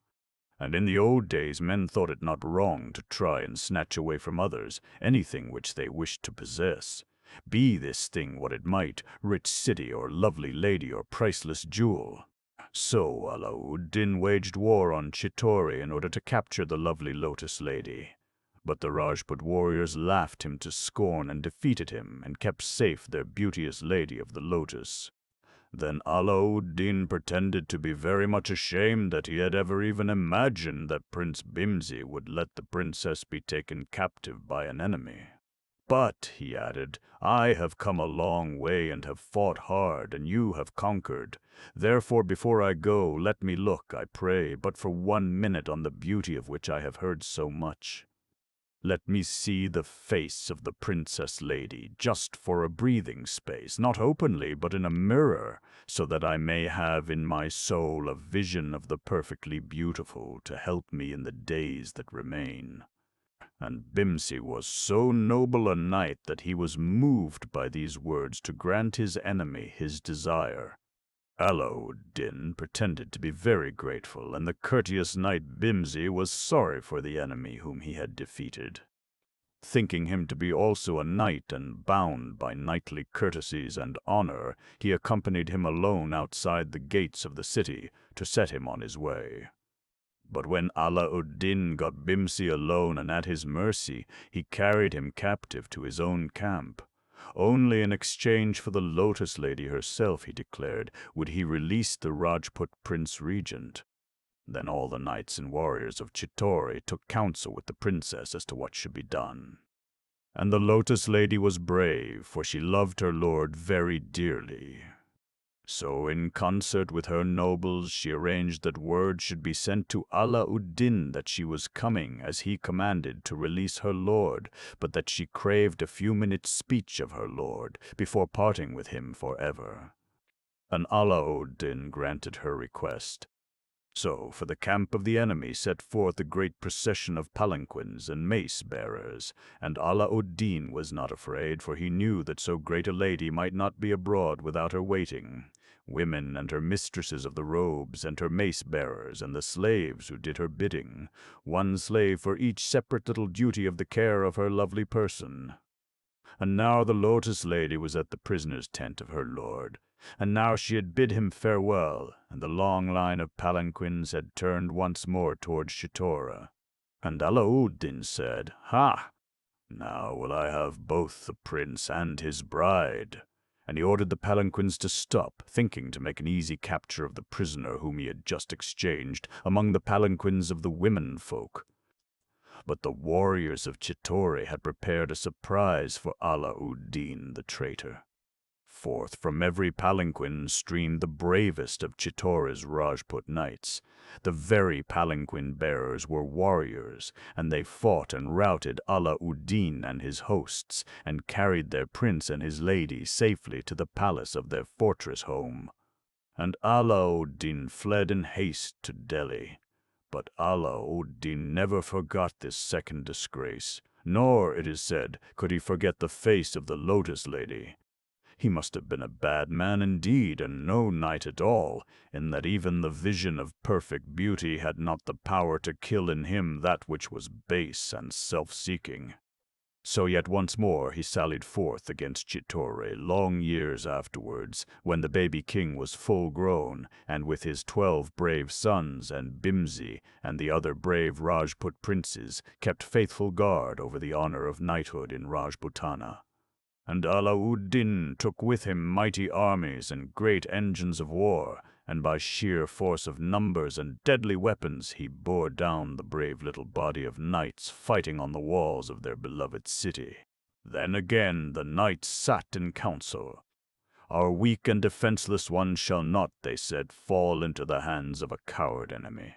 Speaker 1: And in the old days men thought it not wrong to try and snatch away from others anything which they wished to possess, be this thing what it might, rich city or lovely lady or priceless jewel. So Alauddin waged war on Chittor in order to capture the lovely Lotus Lady. But the Rajput warriors laughed him to scorn and defeated him, and kept safe their beauteous lady of the Lotus. Then Alauddin pretended to be very much ashamed that he had ever even imagined that Prince Bhimsi would let the princess be taken captive by an enemy. "But," he added, "I have come a long way and have fought hard, and you have conquered. Therefore before I go, let me look, I pray, but for 1 minute on the beauty of which I have heard so much. Let me see the face of the princess lady, just for a breathing space, not openly, but in a mirror, so that I may have in my soul a vision of the perfectly beautiful to help me in the days that remain." And Bhimsi was so noble a knight that he was moved by these words to grant his enemy his desire. Alauddin pretended to be very grateful, and the courteous knight Bhimsi was sorry for the enemy whom he had defeated. Thinking him to be also a knight and bound by knightly courtesies and honor, he accompanied him alone outside the gates of the city to set him on his way. But when Ala-ud-Din got Bimsi alone and at his mercy, he carried him captive to his own camp. Only in exchange for the Lotus Lady herself, he declared, would he release the Rajput Prince Regent. Then all the knights and warriors of Chittor took counsel with the princess as to what should be done. And the Lotus Lady was brave, for she loved her lord very dearly. So in concert with her nobles she arranged that word should be sent to Ala-ud-Din that she was coming, as he commanded, to release her lord, but that she craved a few minutes' speech of her lord before parting with him forever. And Ala-ud-Din granted her request. So, for the camp of the enemy set forth a great procession of palanquins and mace-bearers, and Ala-ud-Din was not afraid, for he knew that so great a lady might not be abroad without her waiting, women and her mistresses of the robes, and her mace-bearers, and the slaves who did her bidding, one slave for each separate little duty of the care of her lovely person. And now the Lotus Lady was at the prisoner's tent of her lord, and now she had bid him farewell, and the long line of palanquins had turned once more towards Chittor. And Ala-ud-Din said, "Ha! Now will I have both the prince and his bride." And he ordered the palanquins to stop, thinking to make an easy capture of the prisoner whom he had just exchanged among the palanquins of the women folk. But the warriors of Chittor had prepared a surprise for Ala-ud-Din the traitor. Forth from every palanquin streamed the bravest of Chittor's Rajput knights. The very palanquin bearers were warriors, and they fought and routed Ala-ud-Din and his hosts, and carried their prince and his lady safely to the palace of their fortress home. And Ala-ud-Din fled in haste to Delhi. But Ala-ud-Din never forgot this second disgrace, nor, it is said, could he forget the face of the Lotus Lady. He must have been a bad man indeed, and no knight at all, in that even the vision of perfect beauty had not the power to kill in him that which was base and self-seeking. So yet once more he sallied forth against Chittor long years afterwards, when the baby king was full grown, and with his 12 brave sons and Bimsi and the other brave Rajput princes kept faithful guard over the honor of knighthood in Rajputana. And Ala-ud-Din took with him mighty armies and great engines of war, and by sheer force of numbers and deadly weapons he bore down the brave little body of knights fighting on the walls of their beloved city. Then again the knights sat in council. "Our weak and defenseless ones shall not," they said, "fall into the hands of a coward enemy."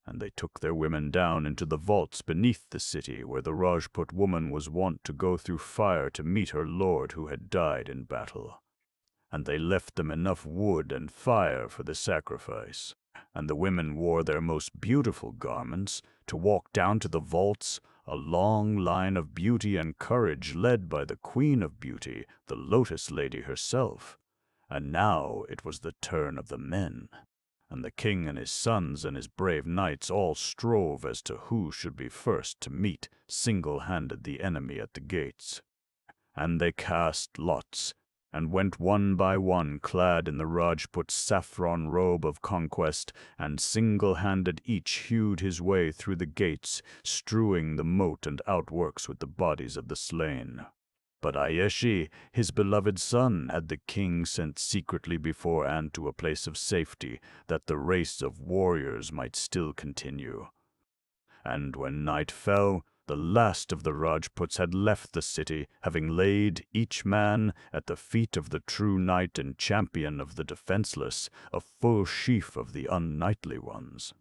Speaker 1: And they took their women down into the vaults beneath the city, where the Rajput woman was wont to go through fire to meet her lord who had died in battle. And they left them enough wood and fire for the sacrifice. And the women wore their most beautiful garments to walk down to the vaults, a long line of beauty and courage led by the Queen of Beauty, the Lotus Lady herself. And now it was the turn of the men. And the king and his sons and his brave knights all strove as to who should be first to meet single-handed the enemy at the gates. And they cast lots, and went one by one clad in the Rajput's saffron robe of conquest, and single-handed each hewed his way through the gates, strewing the moat and outworks with the bodies of the slain. But Ayeshi, his beloved son, had the king sent secretly beforehand to a place of safety, that the race of warriors might still continue. And when night fell, the last of the Rajputs had left the city, having laid, each man, at the feet of the true knight and champion of the defenseless, a full sheaf of the unknightly ones.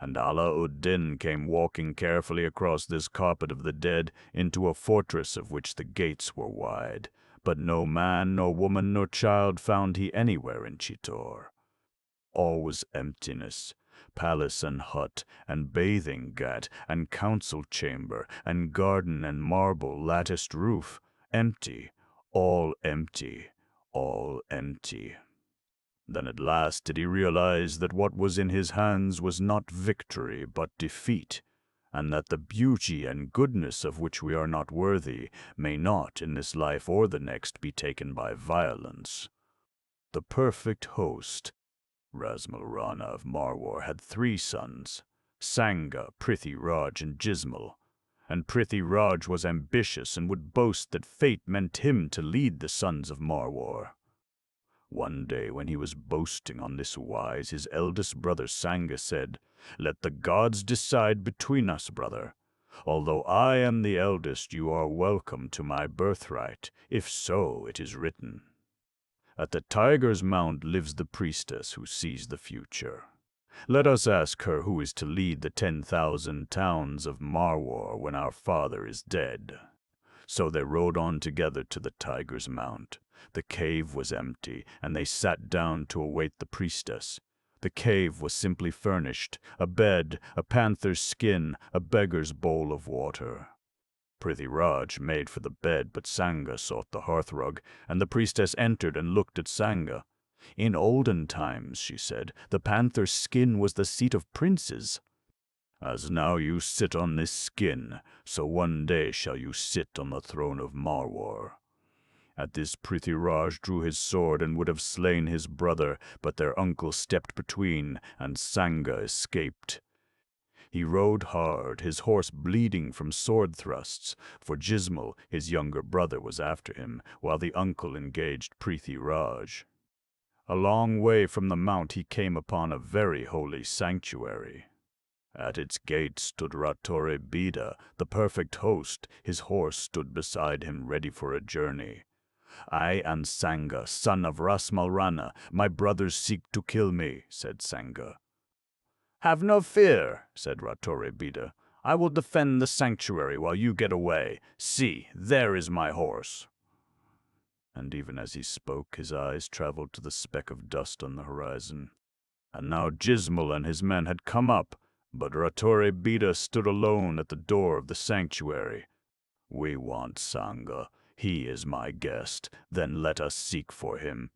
Speaker 1: And Ala-ud-Din came walking carefully across this carpet of the dead into a fortress of which the gates were wide, but no man nor woman nor child found he anywhere in Chittor. All was emptiness, palace and hut, and bathing ghat, and council chamber, and garden and marble latticed roof, empty, all empty, all empty. Then at last did he realize that what was in his hands was not victory but defeat, and that the beauty and goodness of which we are not worthy may not in this life or the next be taken by violence. The perfect host, Rasmal Rana of Marwar, had 3 sons, Sanga, Prithi Raj, and Jismal. And Prithi Raj was ambitious and would boast that fate meant him to lead the sons of Marwar. One day when he was boasting on this wise, his eldest brother Sanga said, "Let the gods decide between us, brother. Although I am the eldest, you are welcome to my birthright, if so it is written." At the tiger's mount lives the priestess who sees the future. Let us ask her who is to lead the 10,000 towns of Marwar when our father is dead. So they rode on together to the tiger's mount. The cave was empty, and they sat down to await the priestess. The cave was simply furnished, a bed, a panther's skin, a beggar's bowl of water. Prithi Raj made for the bed, but Sanga sought the hearthrug, and the priestess entered and looked at Sanga. "In olden times," she said, "the panther's skin was the seat of princes. As now you sit on this skin, so one day shall you sit on the throne of Marwar." At this Prithi Raj drew his sword and would have slain his brother, but their uncle stepped between, and Sanga escaped. He rode hard, his horse bleeding from sword thrusts, for Jismal, his younger brother, was after him, while the uncle engaged Prithi Raj. A long way from the mount he came upon a very holy sanctuary. At its gate stood Ratore Bida, the perfect host. His horse stood beside him ready for a journey. "I am Sanga, son of Rasmalrana. My brothers seek to kill me," said Sanga. "Have no fear," said Ratore Bida. "I will defend the sanctuary while you get away. See, there is my horse." And even as he spoke, his eyes traveled to the speck of dust on the horizon. And now Jismal and his men had come up, but Ratore Bida stood alone at the door of the sanctuary. "We want Sanga. He is my guest. Then let us seek for him."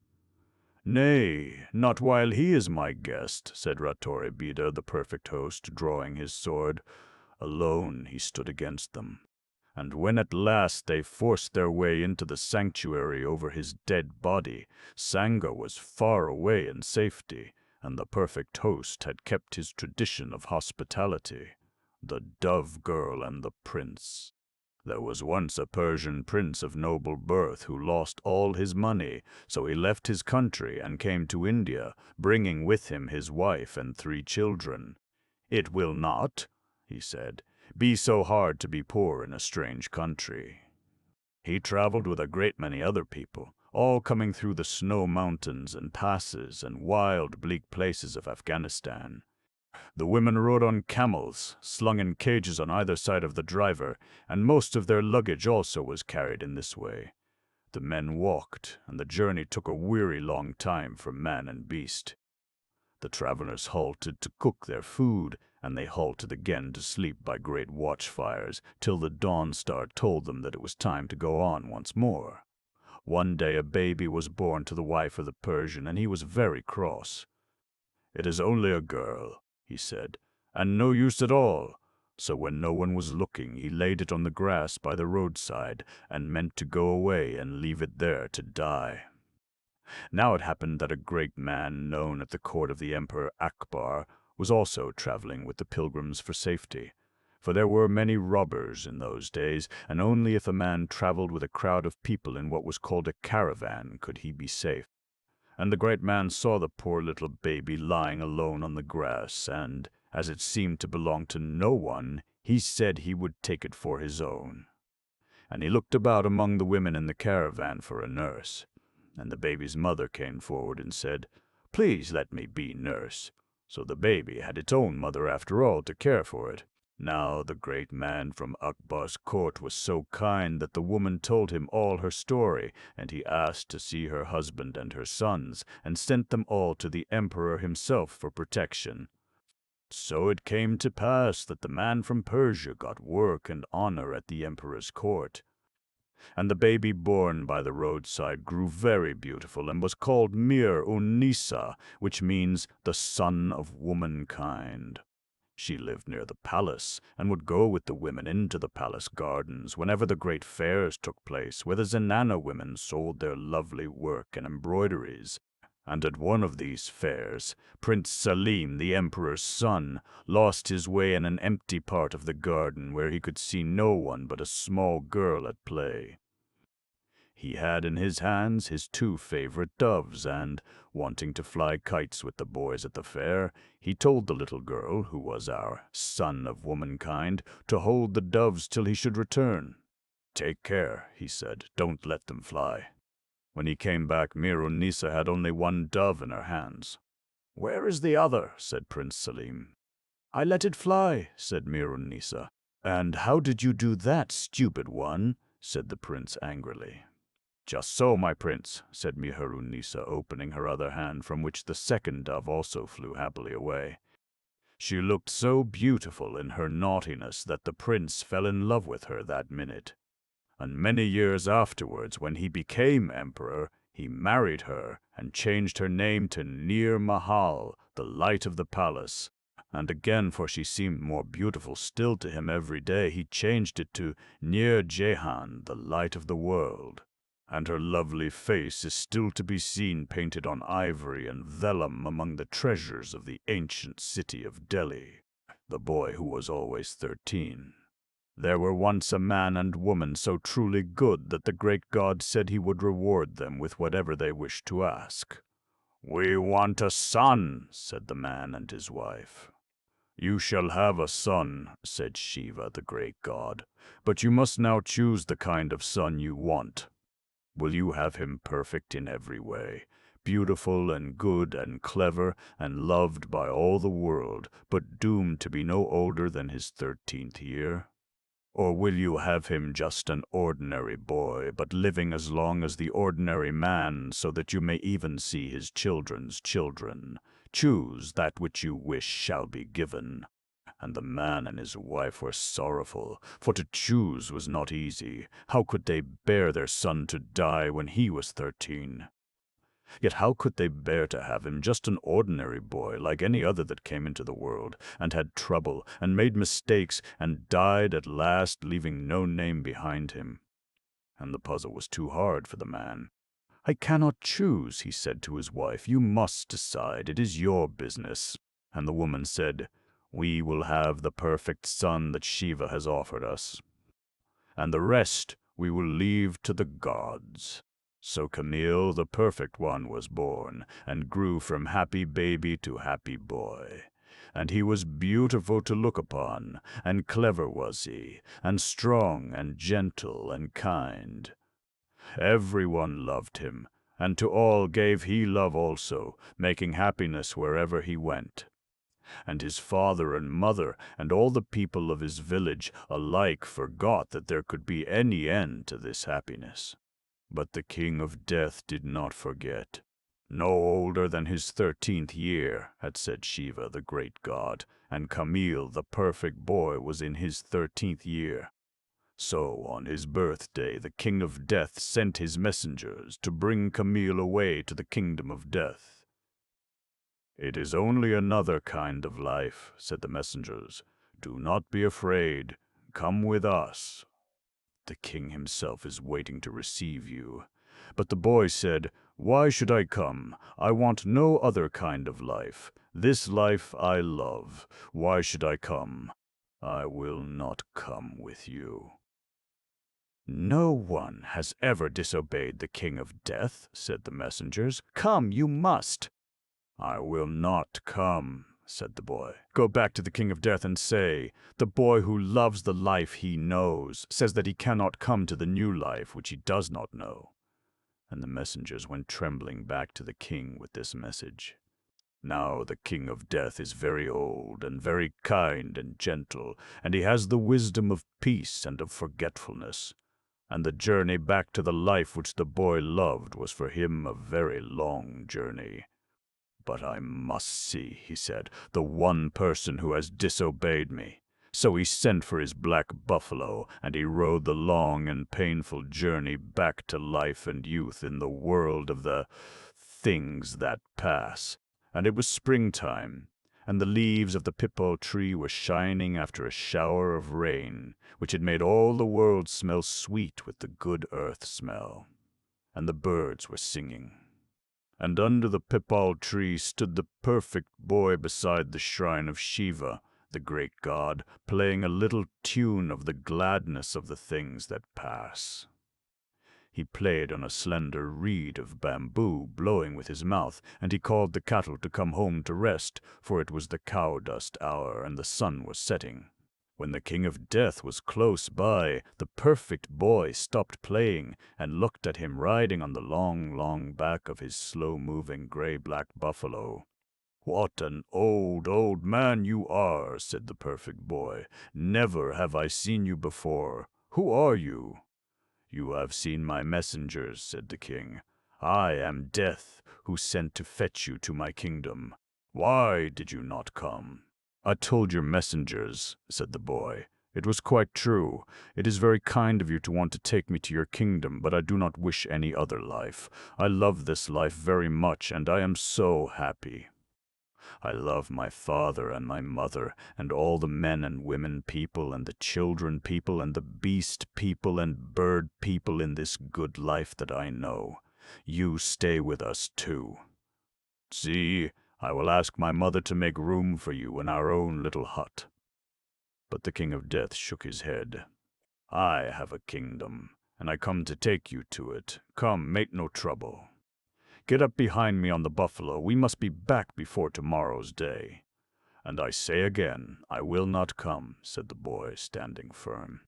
Speaker 1: "Nay, not while he is my guest," said Ratore Bida, the perfect host, drawing his sword. Alone he stood against them. And when at last they forced their way into the sanctuary over his dead body, Sanga was far away in safety, and the perfect host had kept his tradition of hospitality. The dove girl and the prince. There was once a Persian prince of noble birth who lost all his money, so he left his country and came to India, bringing with him his wife and 3 children. "It will not," he said, "be so hard to be poor in a strange country." He traveled with a great many other people, all coming through the snow mountains and passes and wild, bleak places of Afghanistan. The women rode on camels, slung in cages on either side of the driver, and most of their luggage also was carried in this way. The men walked, and the journey took a weary long time for man and beast. The travelers halted to cook their food, and they halted again to sleep by great watchfires, till the dawn star told them that it was time to go on once more. One day a baby was born to the wife of the Persian, and he was very cross. "It is only a girl," he said, "and no use at all." So when no one was looking, he laid it on the grass by the roadside, and meant to go away and leave it there to die. Now it happened that a great man, known at the court of the Emperor Akbar, was also traveling with the pilgrims for safety. For there were many robbers in those days, and only if a man traveled with a crowd of people in what was called a caravan could he be safe. And the great man saw the poor little baby lying alone on the grass, and, as it seemed to belong to no one, he said he would take it for his own. And he looked about among the women in the caravan for a nurse. And the baby's mother came forward and said, "Please let me be nurse." So the baby had its own mother after all to care for it. Now the great man from Akbar's court was so kind that the woman told him all her story, and he asked to see her husband and her sons, and sent them all to the emperor himself for protection. So it came to pass that the man from Persia got work and honor at the emperor's court. And the baby born by the roadside grew very beautiful and was called Mir-un-Nisa, which means the son of womankind. She lived near the palace, and would go with the women into the palace gardens whenever the great fairs took place, where the Zenana women sold their lovely work and embroideries. And at one of these fairs, Prince Salim, the emperor's son, lost his way in an empty part of the garden where he could see no one but a small girl at play. He had in his hands his two favorite doves, and, wanting to fly kites with the boys at the fair, he told the little girl, who was our son of womankind, to hold the doves till he should return. "Take care," he said, "don't let them fly." When he came back, Nisa had only one dove in her hands. "Where is the other?" said Prince Salim. "I let it fly," said Nisa. "And how did you do that, stupid one?" said the prince angrily. "Just so, my prince," said Nisa, opening her other hand, from which the second dove also flew happily away. She looked so beautiful in her naughtiness that the prince fell in love with her that minute. And many years afterwards, when he became emperor, he married her and changed her name to Nir Mahal, the light of the palace. And again, for she seemed more beautiful still to him every day, he changed it to Nir Jehan, the light of the world. And her lovely face is still to be seen painted on ivory and vellum among the treasures of the ancient city of Delhi. The boy who was always 13. There were once a man and woman so truly good that the great God said he would reward them with whatever they wished to ask. "We want a son," said the man and his wife. "You shall have a son," said Shiva, the great god, "but you must now choose the kind of son you want. Will you have him perfect in every way, beautiful and good and clever and loved by all the world, but doomed to be no older than his 13th year? Or will you have him just an ordinary boy, but living as long as the ordinary man, so that you may even see his children's children? Choose, that which you wish shall be given." And the man and his wife were sorrowful, for to choose was not easy. How could they bear their son to die when he was 13? Yet how could they bear to have him just an ordinary boy, like any other that came into the world, and had trouble, and made mistakes, and died at last, leaving no name behind him? And the puzzle was too hard for the man. "I cannot choose," he said to his wife. "You must decide. It is your business." And the woman said, "We will have the perfect son that Shiva has offered us, and the rest we will leave to the gods." So Camille, the perfect one, was born, and grew from happy baby to happy boy. And he was beautiful to look upon, and clever was he, and strong, and gentle, and kind. Everyone loved him, and to all gave he love also, making happiness wherever he went. And his father and mother and all the people of his village alike forgot that there could be any end to this happiness. But the King of Death did not forget. No older than his 13th year, had said Shiva, the great god, and Camille, the perfect boy, was in his 13th year. So on his birthday the King of Death sent his messengers to bring Camille away to the kingdom of death. "It is only another kind of life," said the messengers. "Do not be afraid. Come with us. The king himself is waiting to receive you." But the boy said, "Why should I come? I want no other kind of life. This life I love. Why should I come? I will not come with you." "No one has ever disobeyed the King of Death," said the messengers. "Come, you must." "I will not come," said the boy. "Go back to the King of Death and say, 'The boy who loves the life he knows says that he cannot come to the new life which he does not know.'" And the messengers went trembling back to the king with this message. Now the King of Death is very old and very kind and gentle, and he has the wisdom of peace and of forgetfulness. And the journey back to the life which the boy loved was for him a very long journey. "But I must see," he said, "the one person who has disobeyed me." So he sent for his black buffalo, and he rode the long and painful journey back to life and youth in the world of the things that pass. And it was springtime, and the leaves of the pipal tree were shining after a shower of rain, which had made all the world smell sweet with the good earth smell. And the birds were singing. And under the pipal tree stood the perfect boy beside the shrine of Shiva, the great god, playing a little tune of the gladness of the things that pass. He played on a slender reed of bamboo, blowing with his mouth, and he called the cattle to come home to rest, for it was the cow-dust hour and the sun was setting. When the king of death was close by, the perfect boy stopped playing and looked at him riding on the long, long back of his slow-moving gray-black buffalo. "What an old, old man you are," said the perfect boy. "Never have I seen you before. Who are you?" "You have seen my messengers," said the king. "I am Death, who sent to fetch you to my kingdom. Why did you not come?" "I told your messengers," said the boy. "It was quite true. It is very kind of you to want to take me to your kingdom, but I do not wish any other life. I love this life very much, and I am so happy. I love my father and my mother, and all the men and women people, and the children people, and the beast people, and bird people in this good life that I know. You stay with us too. See, I will ask my mother to make room for you in our own little hut." But the king of death shook his head. "I have a kingdom, and I come to take you to it. Come, make no trouble. Get up behind me on the buffalo. We must be back before tomorrow's day." "And I say again, I will not come," said the boy, standing firm.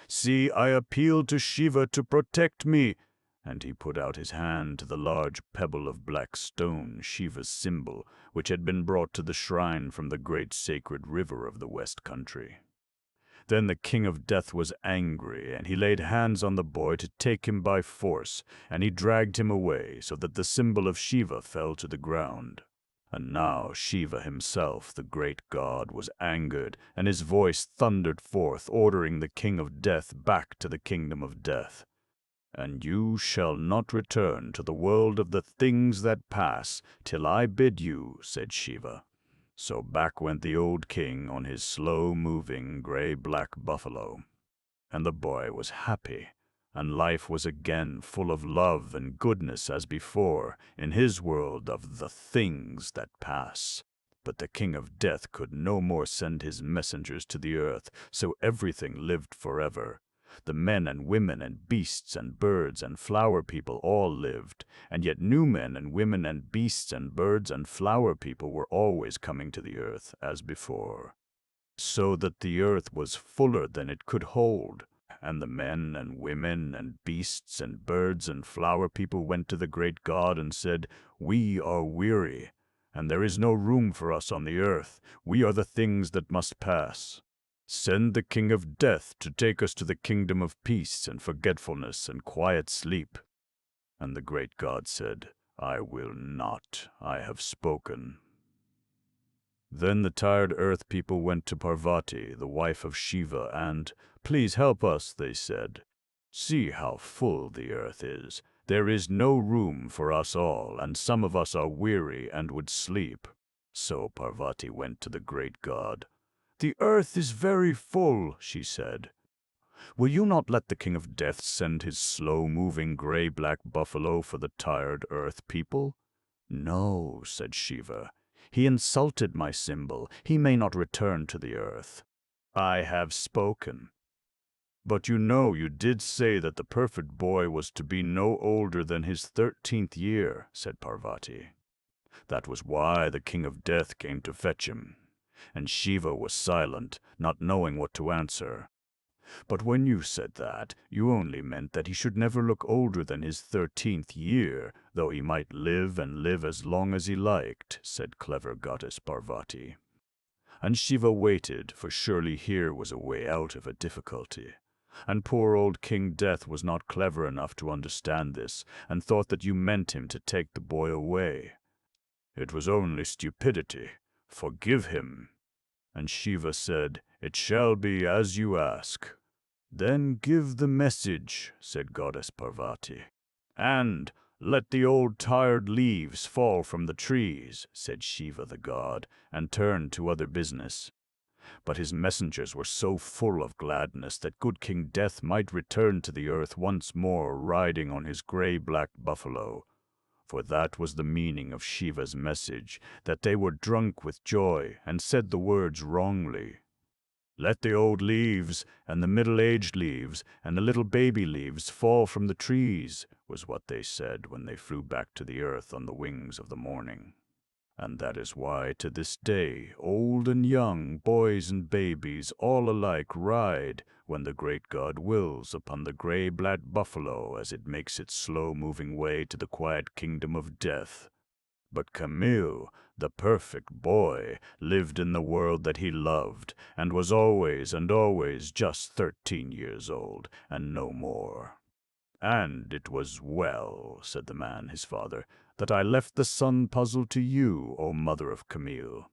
Speaker 1: "See, I appeal to Shiva to protect me." And he put out his hand to the large pebble of black stone, Shiva's symbol, which had been brought to the shrine from the great sacred river of the West Country. Then the king of death was angry, and he laid hands on the boy to take him by force, and he dragged him away, so that the symbol of Shiva fell to the ground. And now Shiva himself, the great god, was angered, and his voice thundered forth, ordering the king of death back to the kingdom of death. "And you shall not return to the world of the things that pass till I bid you," said Shiva. So back went the old king on his slow-moving gray-black buffalo. And the boy was happy, and life was again full of love and goodness as before, in his world of the things that pass. But the king of death could no more send his messengers to the earth, so everything lived forever. The men and women and beasts and birds and flower people all lived, and yet new men and women and beasts and birds and flower people were always coming to the earth as before, so that the earth was fuller than it could hold. And the men and women and beasts and birds and flower people went to the great god and said, "We are weary, and there is no room for us on the earth. We are the things that must pass. Send the king of death to take us to the kingdom of peace and forgetfulness and quiet sleep." And the great god said, "I will not. I have spoken." Then the tired earth people went to Parvati, the wife of Shiva, and, "Please help us," they said. "See how full the earth is. There is no room for us all, and some of us are weary and would sleep." So Parvati went to the great god. "The earth is very full," she said. "Will you not let the king of death send his slow-moving gray-black buffalo for the tired earth people?" "No," said Shiva. "He insulted my symbol. He may not return to the earth." "I have spoken." "But you know you did say that the perfect boy was to be no older than his 13th year," said Parvati. "That was why the king of death came to fetch him." And Shiva was silent, not knowing what to answer. "But when you said that, you only meant that he should never look older than his 13th year, though he might live and live as long as he liked," said clever goddess Parvati. And Shiva waited, for surely here was a way out of a difficulty. And poor old King Death was not clever enough to understand this, and thought that you meant him to take the boy away. "It was only stupidity. Forgive him." And Shiva said, "It shall be as you ask." "Then give the message," said goddess Parvati. "And let the old tired leaves fall from the trees," said Shiva the god, and turned to other business. But his messengers were so full of gladness that good King Death might return to the earth once more riding on his gray-black buffalo. For that was the meaning of Shiva's message, that they were drunk with joy and said the words wrongly. Let the old leaves, and the middle-aged leaves, and the little baby leaves fall from the trees, was what they said when they flew back to the earth on the wings of the morning. And that is why, to this day, old and young, boys and babies, all alike ride, when the great god wills, upon the gray-black buffalo as it makes its slow-moving way to the quiet kingdom of death. But Camille, the perfect boy, lived in the world that he loved, and was always and always just 13 years old, and no more. "And it was well," said the man, his father, "that I left the sun puzzle to you, O mother of Camille.